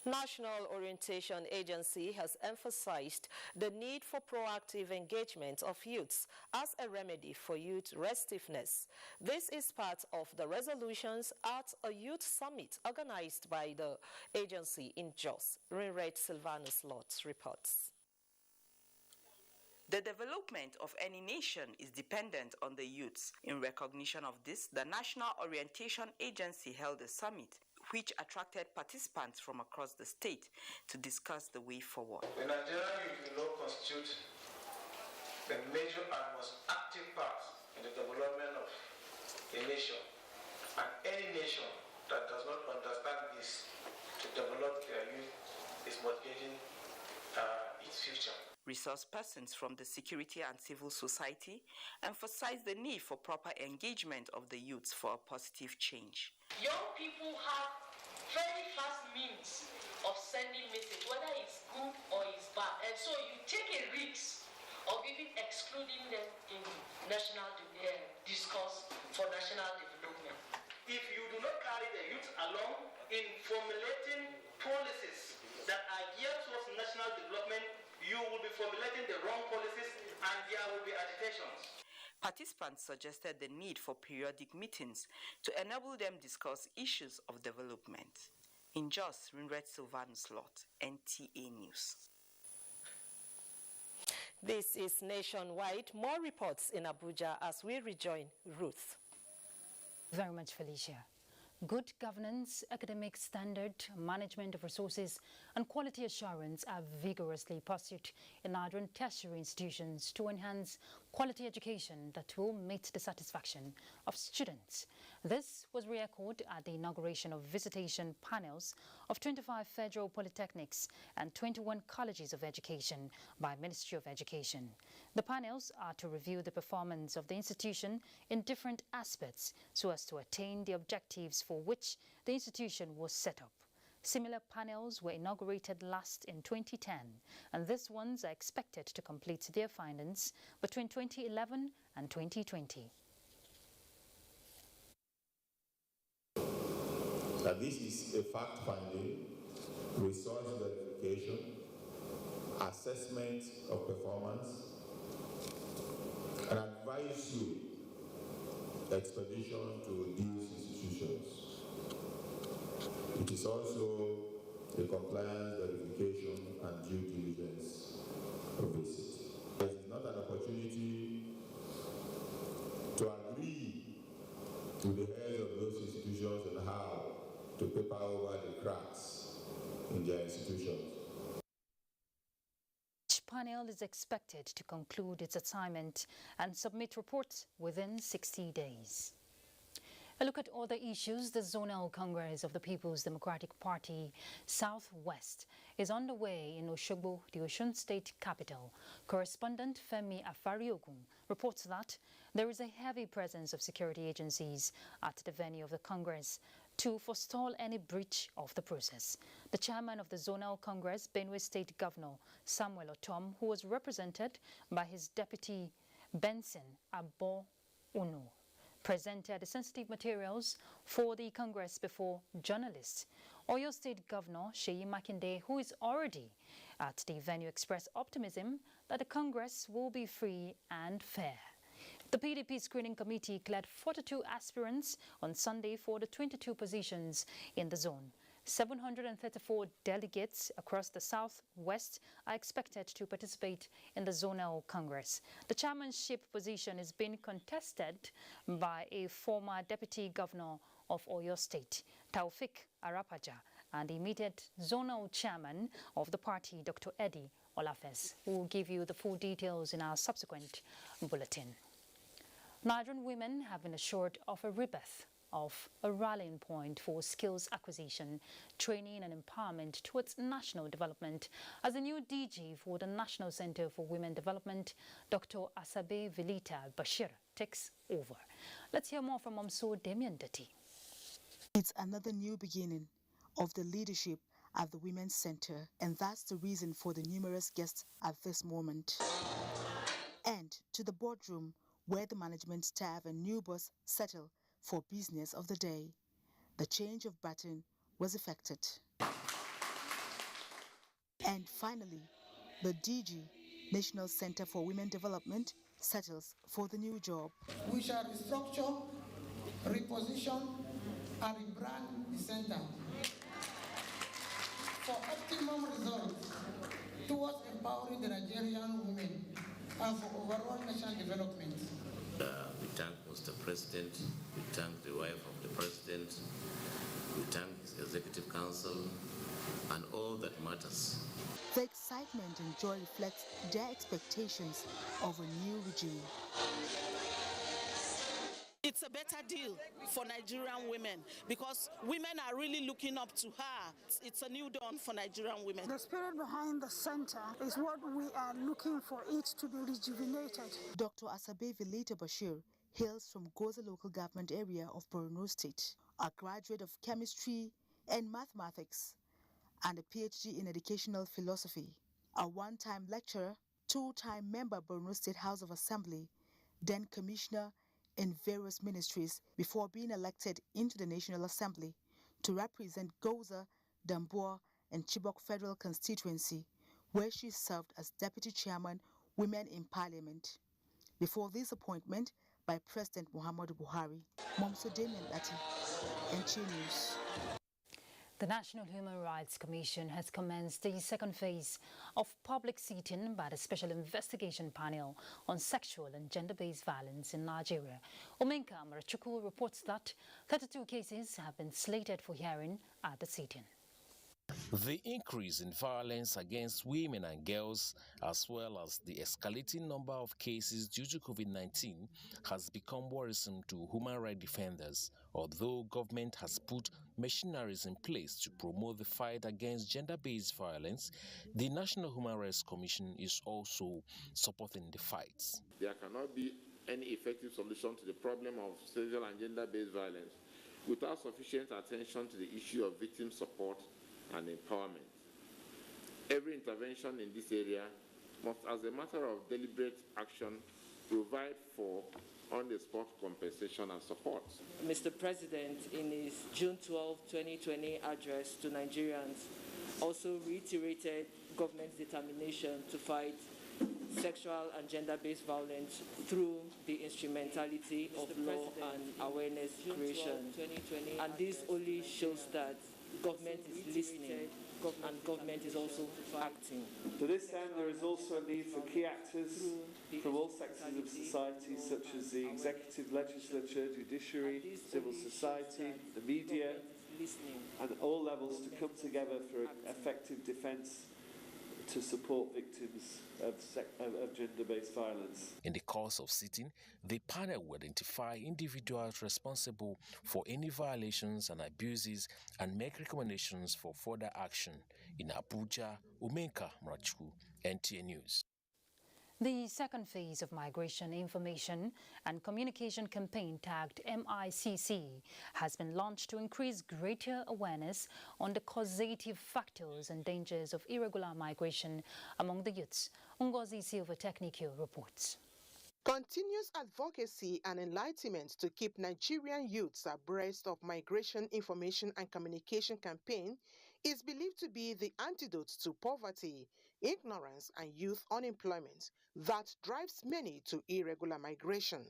National Orientation Agency has emphasized the need for proactive engagement of youths as a remedy for youth restiveness. This is part of the resolutions at a youth summit organized by the agency in Jos. Rinred Silvanus Lotz reports. The development of any nation is dependent on the youths. In recognition of this, the National Orientation Agency held a summit which attracted participants from across the state to discuss the way forward. The Nigerian youth will constitute the major and most active part in the development of a nation. And any nation that does not understand this to develop their youth is mortgaging its future. Resource persons from the security and civil society emphasized the need for proper engagement of the youths for a positive change. Young people have very fast means of sending message, whether it's good or it's bad. And so you take a risk of even excluding them in national discourse for national development. If you do not carry the youth along in formulating policies that are geared towards national development, you will be formulating the wrong policies and there will be agitations. Participants suggested the need for periodic meetings to enable them discuss issues of development. In Jos, Rinred Silvanus Lot, NTA News. This is Nationwide. More reports in Abuja as we rejoin Ruth. Very much, Felicia. Good governance, academic standard, management of resources, and quality assurance are vigorously pursued in Nigerian tertiary institutions to enhance quality education that will meet the satisfaction of students. This was re-echoed at the inauguration of visitation panels of 25 federal polytechnics and 21 colleges of education by Ministry of Education. The panels are to review the performance of the institution in different aspects so as to attain the objectives for which the institution was set up. Similar panels were inaugurated last in 2010, and these ones are expected to complete their findings between 2011 and 2020. This is a fact-finding, resource verification, assessment of performance, and advisory expedition to these institutions. It is also a compliance verification and due diligence visit. It is not an opportunity to agree with the heads of those institutions on how to paper over the cracks in their institutions. Each panel is expected to conclude its assignment and submit reports within 60 days. A look at other issues. The Zonal Congress of the People's Democratic Party Southwest is underway in Osogbo, the Osun State capital. Correspondent Femi Afariogun reports that there is a heavy presence of security agencies at the venue of the Congress to forestall any breach of the process. The chairman of the Zonal Congress, Benue State Governor Samuel Otom, who was represented by his deputy Benson Abo-Unu, presented the sensitive materials for the Congress before journalists. Oyo State Governor Seyi Makinde, who is already at the venue, expressed optimism that the Congress will be free and fair. The PDP screening committee cleared 42 aspirants on Sunday for the 22 positions in the zone. 734 delegates across the southwest are expected to participate in the zonal congress. The chairmanship position is being contested by a former deputy governor of Oyo State, Taufik Arapaja, and the immediate zonal chairman of the party, Dr. Eddie Olafes. We will give you the full details in our subsequent bulletin. Nigerian women have been assured of a rebirth of a rallying point for skills acquisition, training and empowerment towards national development as the new DG for the National Center for Women Development, Dr. Asabe Velita Bashir, takes over. Let's hear more from Momso Demian Dati. It's another new beginning of the leadership at the Women's Center, and that's the reason for the numerous guests at this moment. And to the boardroom, where the management staff and new boss settle for business of the day. The change of baton was effected. And finally, the DG, National Center for Women Development, settles for the new job. We shall restructure, reposition, and rebrand the center for optimum results towards empowering the Nigerian women and for overall national development. We thank Mr. President, we thank the wife of the President, we thank his Executive Council, and all that matters. The excitement and joy reflects their expectations of a new regime. It's a better deal for Nigerian women because women are really looking up to her. It's a new dawn for Nigerian women. The spirit behind the center is what we are looking for it to be rejuvenated. Dr. Asabe Velita Bashir hails from Goza local government area of Borno State, a graduate of chemistry and mathematics and a PhD in educational philosophy, a one-time lecturer, two-time member Borno State House of Assembly, then commissioner in various ministries before being elected into the National Assembly to represent Goza, Damboa and Chibok Federal Constituency, where she served as Deputy Chairman, Women in Parliament. Before this appointment by President Muhammadu Buhari. Momso Damian Lati, NTA News. The National Human Rights Commission has commenced the second phase of public sitting by the Special Investigation Panel on Sexual and Gender-Based Violence in Nigeria. Omenka Marachuku reports that 32 cases have been slated for hearing at the sitting. The increase in violence against women and girls, as well as the escalating number of cases due to COVID-19, has become worrisome to human rights defenders. Although government has put machineries in place to promote the fight against gender-based violence, the National Human Rights Commission is also supporting the fight. There cannot be any effective solution to the problem of sexual and gender-based violence without sufficient attention to the issue of victim support and empowerment. Every intervention in this area must, as a matter of deliberate action, provide for on-the-spot compensation and support. Mr. President, in his June 12, 2020 address to Nigerians, also reiterated government's determination to fight sexual and gender-based violence through the instrumentality of law and awareness creation. And this only shows that government is listening and government is also acting. To this end, there is also a need for key actors from all sectors of society, such as the executive, legislature, judiciary, civil society, the media, and all levels to come together for effective defence to support victims of gender-based violence. In the course of sitting, the panel will identify individuals responsible for any violations and abuses and make recommendations for further action. In Abuja, Omenka Mrachu, NTA News. The second phase of Migration Information and Communication Campaign tagged MICC has been launched to increase greater awareness on the causative factors and dangers of irregular migration among the youths. Ngozi Silva Technical reports. Continuous advocacy and enlightenment to keep Nigerian youths abreast of Migration Information and Communication Campaign is believed to be the antidote to poverty, ignorance and youth unemployment that drives many to irregular migration.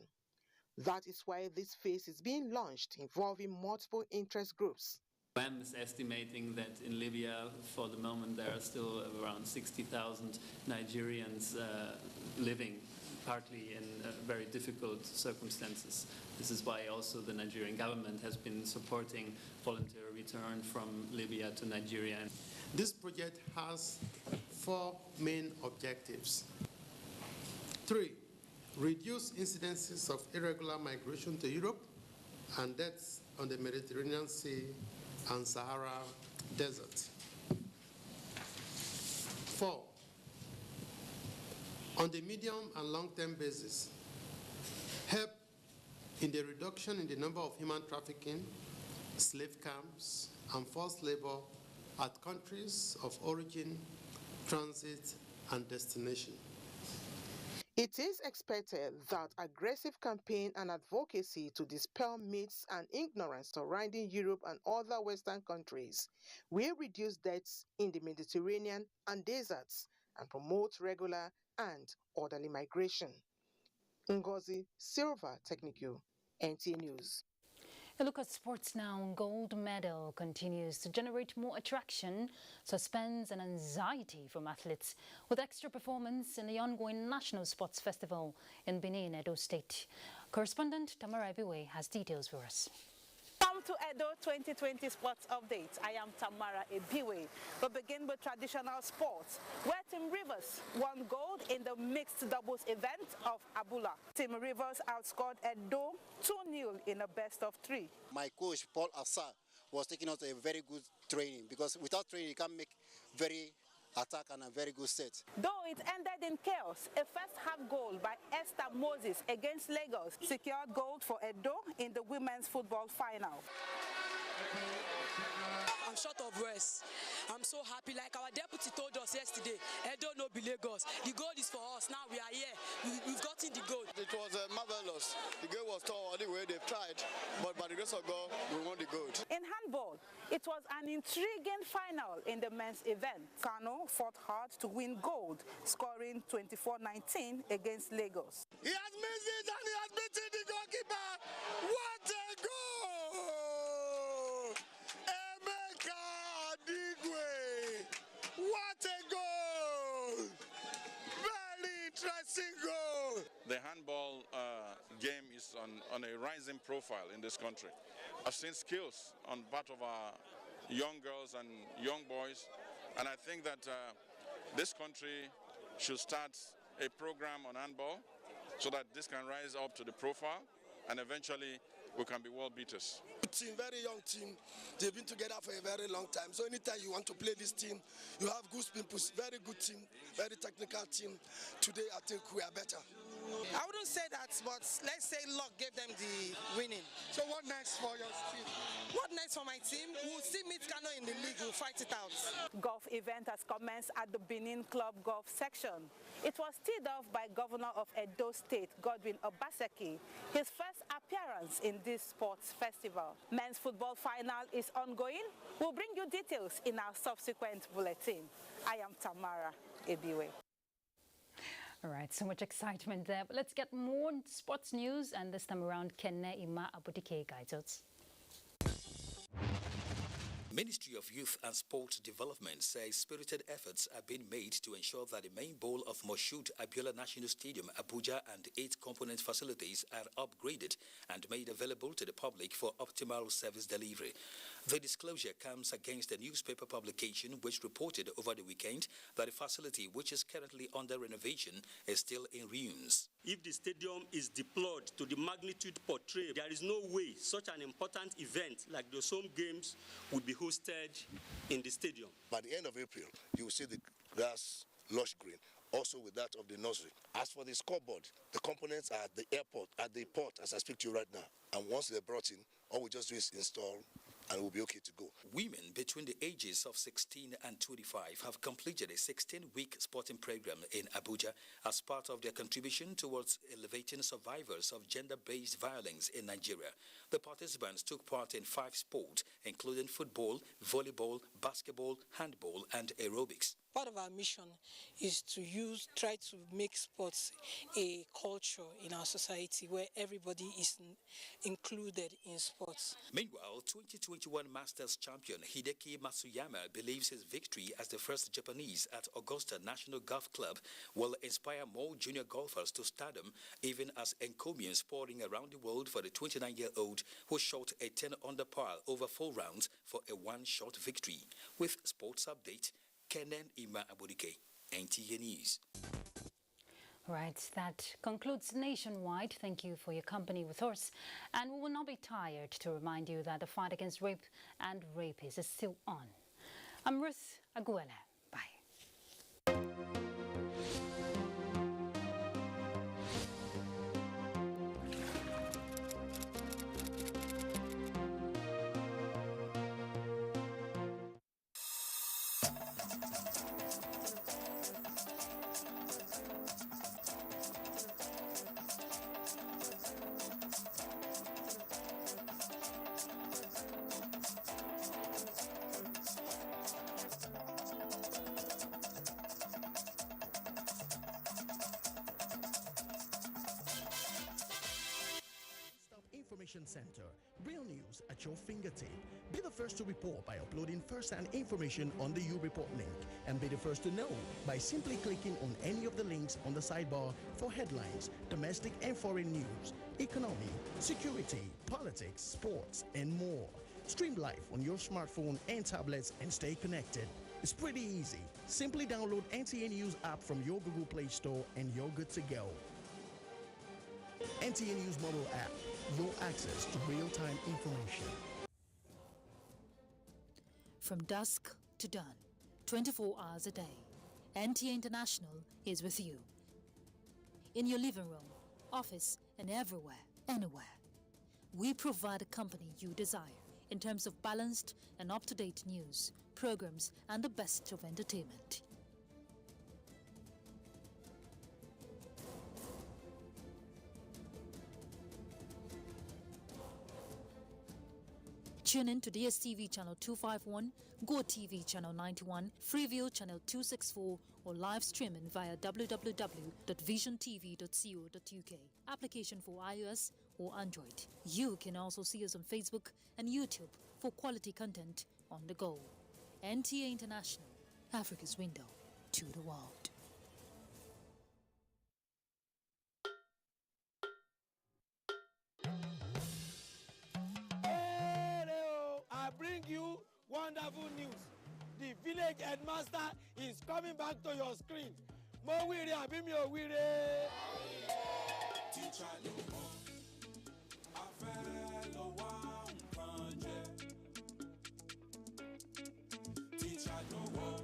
That is why this phase is being launched involving multiple interest groups. I'm estimating that in Libya, for the moment, there are still around 60,000 Nigerians living partly in very difficult circumstances. This is why also the Nigerian government has been supporting voluntary return from Libya to Nigeria. This project has 4 main objectives. 3, reduce incidences of irregular migration to Europe and deaths on the Mediterranean Sea and Sahara Desert. 4, on the medium and long-term basis, help in the reduction in the number of human trafficking, slave camps, and forced labor at countries of origin, transit, and destination. It is expected that aggressive campaign and advocacy to dispel myths and ignorance surrounding Europe and other Western countries will reduce deaths in the Mediterranean and deserts and promote regular and orderly migration. Ngozi Silva, Technical, NTA News. A look at sports now. Gold medal continues to generate more attraction, suspense and anxiety from athletes, with extra performance in the ongoing National Sports Festival in Benin, Edo State. Correspondent Tamara Ibiwe has details for us. Welcome to Edo 2020 Sports Update. I am Tamara Ibiwe. We begin with traditional sports, where Team Rivers won gold in the mixed doubles event of Abuja. Team Rivers outscored Edo 2-0 in a best-of-3. My coach, Paul Assar, was taking us a very good training, because without training you can't make very attack and a very good set. Though it ended in chaos, a first-half goal by Esther Moses against Lagos secured gold for Edo in the women's football final. I'm short of words. I'm so happy. Like our deputy told us yesterday, Edo no be Lagos. The goal is for us. Now we are here. We've gotten the goal. It was marvelous. The game was tough anyway. They've tried, but by the grace of God, we won the gold. In handball, it was an intriguing final in the men's event. Kano fought hard to win gold, scoring 24-19 against Lagos. He has missed it and he has beaten the goalkeeper. What a goal! What a goal! Very interesting goal! The handball game is on a rising profile in this country. I've seen skills on part of our young girls and young boys, and I think that this country should start a program on handball so that this can rise up to the profile and eventually we can be world beaters. Team, very young team. They've been together for a very long time. So anytime you want to play this team, you have good people. Very good team, very technical team. Today, I think we are better. I wouldn't say that, but let's say luck gave them the winning. So what next for your team? What next for my team? We'll still meet Kano in the league. We'll fight it out. Golf event has commenced at the Benin Club Golf section. It was teed off by Governor of Edo State, Godwin Obaseki, his first appearance in this sports festival. Men's football final is ongoing. We'll bring you details in our subsequent bulletin. I am Tamara Ibiwe. All right, so much excitement there. But let's get more sports news, and this time around, Kenne Ima Abudike guides us. Ministry of Youth and Sport Development says spirited efforts are being made to ensure that the main bowl of Moshood Abiola National Stadium, Abuja, and 8 component facilities are upgraded and made available to the public for optimal service delivery. The disclosure comes against a newspaper publication which reported over the weekend that the facility, which is currently under renovation, is still in ruins. If the stadium is deployed to the magnitude portrayed, there is no way such an important event like the Home Games would be hosted in the stadium. By the end of April, you will see the grass lush green, also with that of the nursery. As for the scoreboard, the components are at the airport, at the port, as I speak to you right now. And once they're brought in, all we just do is install, and we'll be okay to go. Women between the ages of 16 and 25 have completed a 16-week sporting program in Abuja as part of their contribution towards elevating survivors of gender-based violence in Nigeria. The participants took part in 5 sports, including football, volleyball, basketball, handball, and aerobics. Part of our mission is to try to make sports a culture in our society where everybody is included in sports. Meanwhile, 2021 Masters champion Hideki Matsuyama believes his victory as the first Japanese at Augusta National Golf Club will inspire more junior golfers to stardom, even as encomiums pouring around the world for the 29-year-old who shot a 10-under par over 4 rounds for a one-shot victory. With sports update, Kenan Ima Abudike, NTA News. Right, that concludes Nationwide. Thank you for your company with us. And we will not be tired to remind you that the fight against rape and rapists is still on. I'm Ruth Aguela. Information Center. Real news at your fingertip. Be the first to report by uploading first-hand information on the U-Report link, and be the first to know by simply clicking on any of the links on the sidebar for headlines, domestic and foreign news, economy, security, politics, sports, and more. Stream live on your smartphone and tablets and stay connected. It's pretty easy. Simply download NTA News app from your Google Play Store and you're good to go. NTA News mobile app, your access to real-time information. From dusk to dawn, 24 hours a day, NTA International is with you. In your living room, office, and everywhere, anywhere. We provide the company you desire in terms of balanced and up-to-date news, programs, and the best of entertainment. Tune in to DSTV channel 251, GoTV channel 91, Freeview channel 264, or live streaming via www.visiontv.co.uk. Application for iOS or Android. You can also see us on Facebook and YouTube for quality content on the go. NTA International, Africa's window to the world. I bring you wonderful news. The village headmaster is coming back to your screen. Mo wire abi mi o wire. Teacher ló mọ̀, a fẹ́ lọ wá nǹkan jẹ. Teacher ló mọ̀,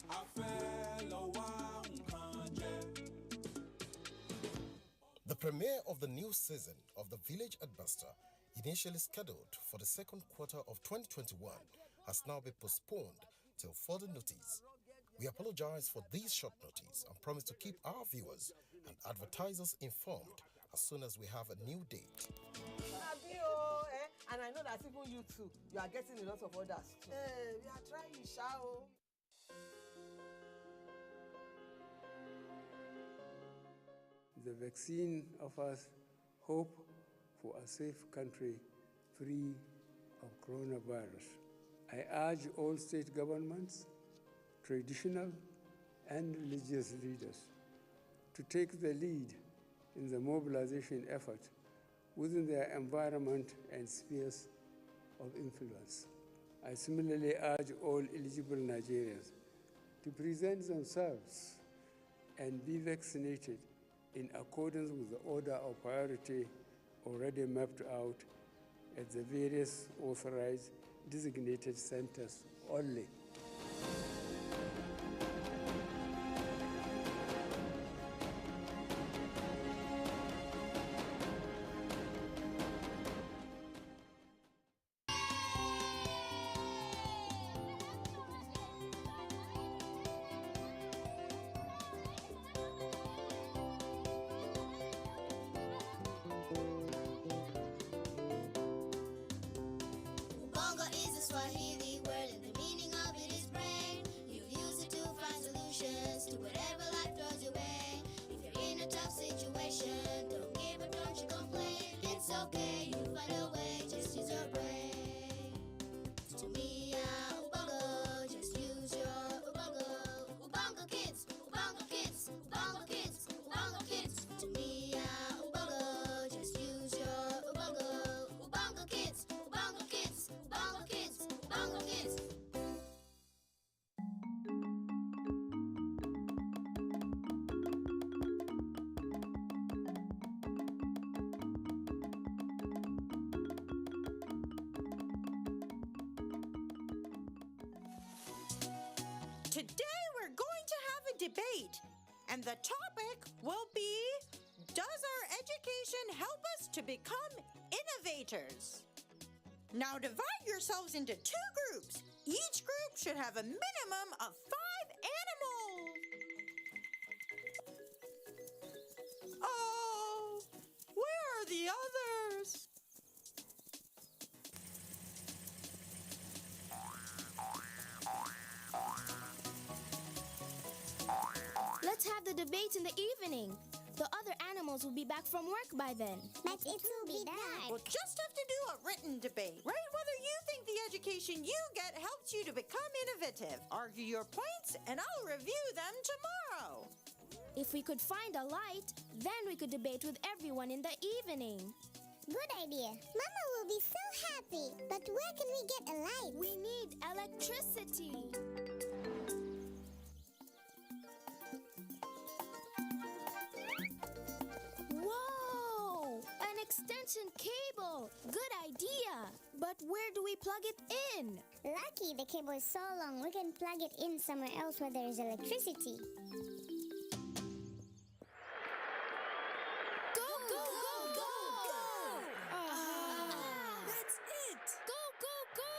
a fẹ́ lọ wá nǹkan jẹ. The premiere of the new season of The Village Headmaster, initially scheduled for the second quarter of 2021, has now been postponed till further notice. We apologize for this short notice and promise to keep our viewers and advertisers informed as soon as we have a new date. And I know that even you too, you are getting a lot of orders too. We are trying, Shao. The vaccine offers hope for a safe country free of coronavirus. I urge all state governments, traditional and religious leaders to take the lead in the mobilization effort within their environment and spheres of influence. I similarly urge all eligible Nigerians to present themselves and be vaccinated in accordance with the order of priority already mapped out at the various authorized designated centers only. Bongo is a Swahili word and the meaning of it is brain. debate. And the topic will be, does our education help us to become innovators? Now divide yourselves into 2 groups. Each group should have a minimum of 5 animals. Oh, where are the others? Let's have the debate in the evening. The other animals will be back from work by then. But it will be dark. We'll just have to do a written debate. Write whether you think the education you get helps you to become innovative. Argue your points, and I'll review them tomorrow. If we could find a light, then we could debate with everyone in the evening. Good idea. Mama will be so happy. But where can we get a light? We need electricity. Whoa! An extension cable. Good idea. But where do we plug it in? Lucky the cable is so long, we can plug it in somewhere else where there is electricity. Go, go, go, go! That's it! Go, go, go!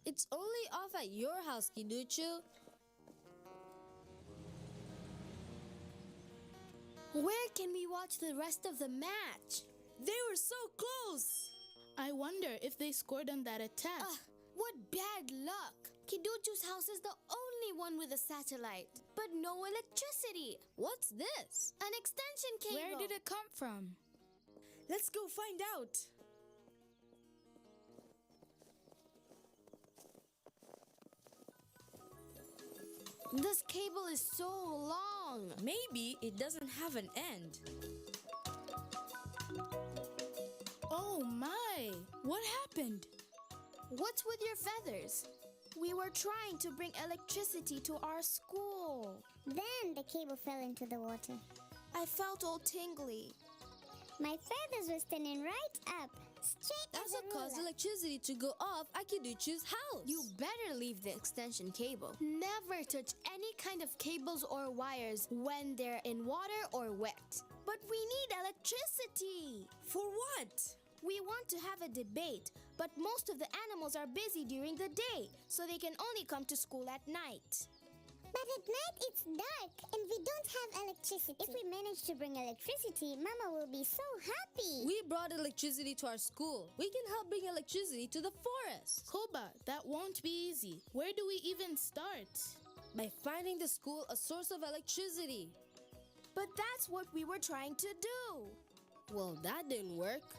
It's only off at your house, Kiduchu. Where can we watch the rest of the match? They were so close. I wonder if they scored on that attack. What bad luck. Kiduchu's house is the only one with a satellite, but no electricity. What's this? An extension cable. Where did it come from? Let's go find out. This cable is so long. Maybe it doesn't have an end. Oh my! What happened? What's with your feathers? We were trying to bring electricity to our school. Then the cable fell into the water. I felt all tingly. My feathers were standing right up, straight That's as a what caused ruler. electricity to go off at Kiduchu's house. You better leave the extension cable. Never touch any kind of cables or wires when they're in water or wet. But we need electricity. For what? We want to have a debate, but most of the animals are busy during the day, so they can only come to school at night. But at night it's dark and we don't have electricity. If we manage to bring electricity, Mama will be so happy. We brought electricity to our school. We can help bring electricity to the forest. Koba, that won't be easy. Where do we even start? By finding the school a source of electricity. But that's what we were trying to do. Well, that didn't work.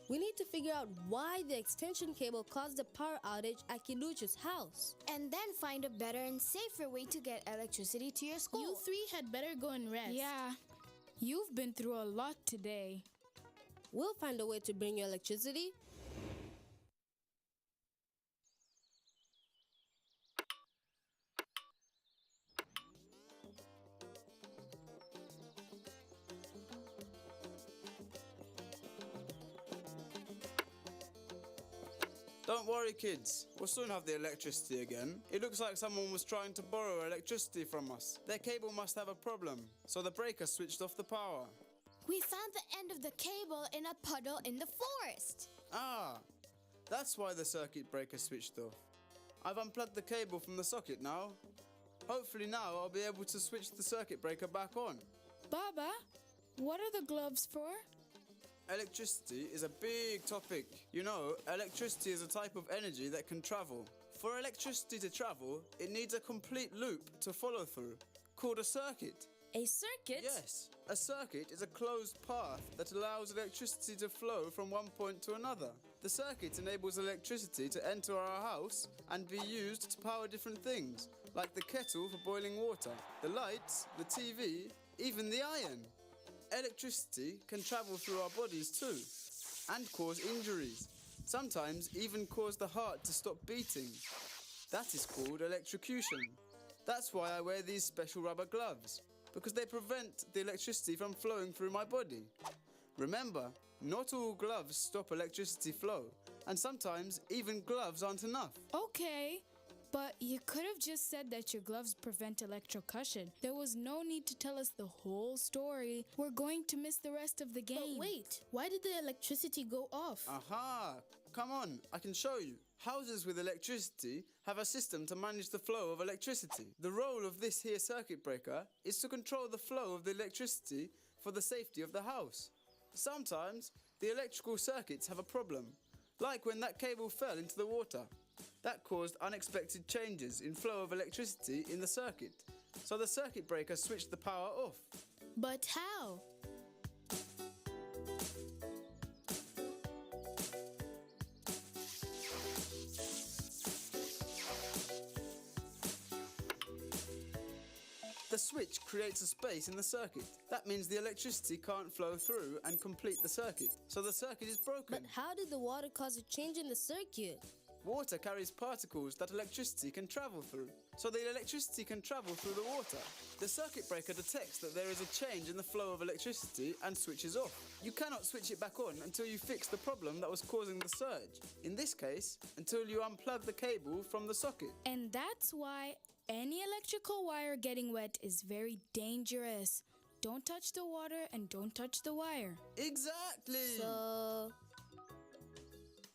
We need to figure out why the extension cable caused the power outage at Kiduchu's house. And then find a better and safer way to get electricity to your school. You three had better go and rest. Yeah, you've been through a lot today. We'll find a way to bring you electricity. Don't worry, kids. We'll soon have the electricity again. It looks like someone was trying to borrow electricity from us. Their cable must have a problem, so the breaker switched off the power. We found the end of the cable in a puddle in the forest. Ah, that's why the circuit breaker switched off. I've unplugged the cable from the socket now. Hopefully now I'll be able to switch the circuit breaker back on. Baba, what are the gloves for? Electricity is a big topic. You know, electricity is a type of energy that can travel. For electricity to travel, it needs a complete loop to follow through, called a circuit. A circuit? Yes. A circuit is a closed path that allows electricity to flow from one point to another. The circuit enables electricity to enter our house and be used to power different things, like the kettle for boiling water, the lights, the TV, even the iron. Electricity can travel through our bodies too, and cause injuries, sometimes even cause the heart to stop beating. That is called electrocution. That's why I wear these special rubber gloves, because they prevent the electricity from flowing through my body. Remember, not all gloves stop electricity flow, and sometimes even gloves aren't enough. Okay, but you could have just said that your gloves prevent electrocution. There was no need to tell us the whole story. We're going to miss the rest of the game. But wait, why did the electricity go off? Aha! Come on, I can show you. Houses with electricity have a system to manage the flow of electricity. The role of this here circuit breaker is to control the flow of the electricity for the safety of the house. Sometimes the electrical circuits have a problem, like when that cable fell into the water. That caused unexpected changes in flow of electricity in the circuit, so the circuit breaker switched the power off. But how? The switch creates a space in the circuit. That means the electricity can't flow through and complete the circuit, so the circuit is broken. But how did the water cause a change in the circuit? Water carries particles that electricity can travel through, so the electricity can travel through the water. The circuit breaker detects that there is a change in the flow of electricity and switches off. You cannot switch it back on until you fix the problem that was causing the surge. In this case, until you unplug the cable from the socket. And that's why any electrical wire getting wet is very dangerous. Don't touch the water and don't touch the wire. Exactly! So...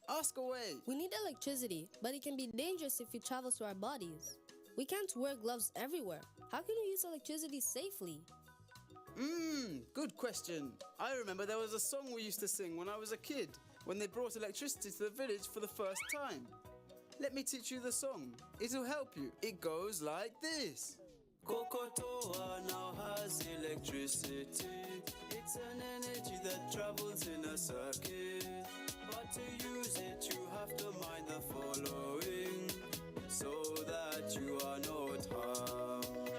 ask away. We need electricity, but it can be dangerous if it travels to our bodies. We can't wear gloves everywhere. How can we use electricity safely? Good question. I remember there was a song we used to sing when I was a kid, when they brought electricity to the village for the first time. Let me teach you the song. It'll help you. It goes like this. Kokotoa now has electricity. It's an energy that travels in a circuit. But to use it, you have to mind the following, so that you are not harmed.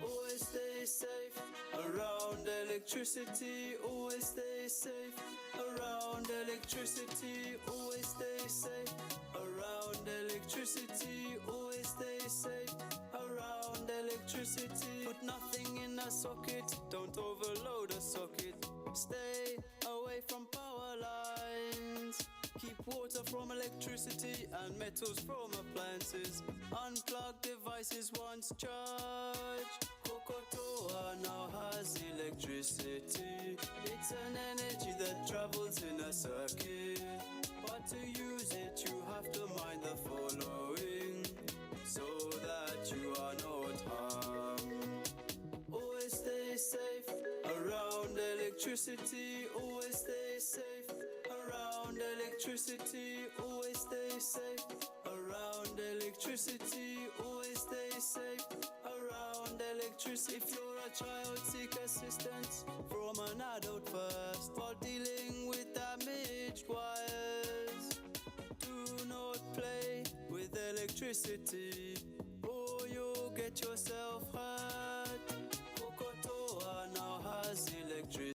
Always stay safe around electricity. Always stay safe around electricity. Always stay safe around electricity. Always stay safe around electricity. Put nothing in a socket, don't overload a socket. Stay away from power lines. Keep water from electricity and metals from appliances. Unplug devices once charged. Kokotoa now has electricity. It's an energy that travels in a circuit. But to use it, you have to mind the following, so that you are not harmed. Always stay safe around electricity. Always stay safe around electricity. Always stay safe around electricity. Always stay safe around electricity. If you're a child, seek assistance from an adult first. While dealing with damaged wires, do not play with electricity.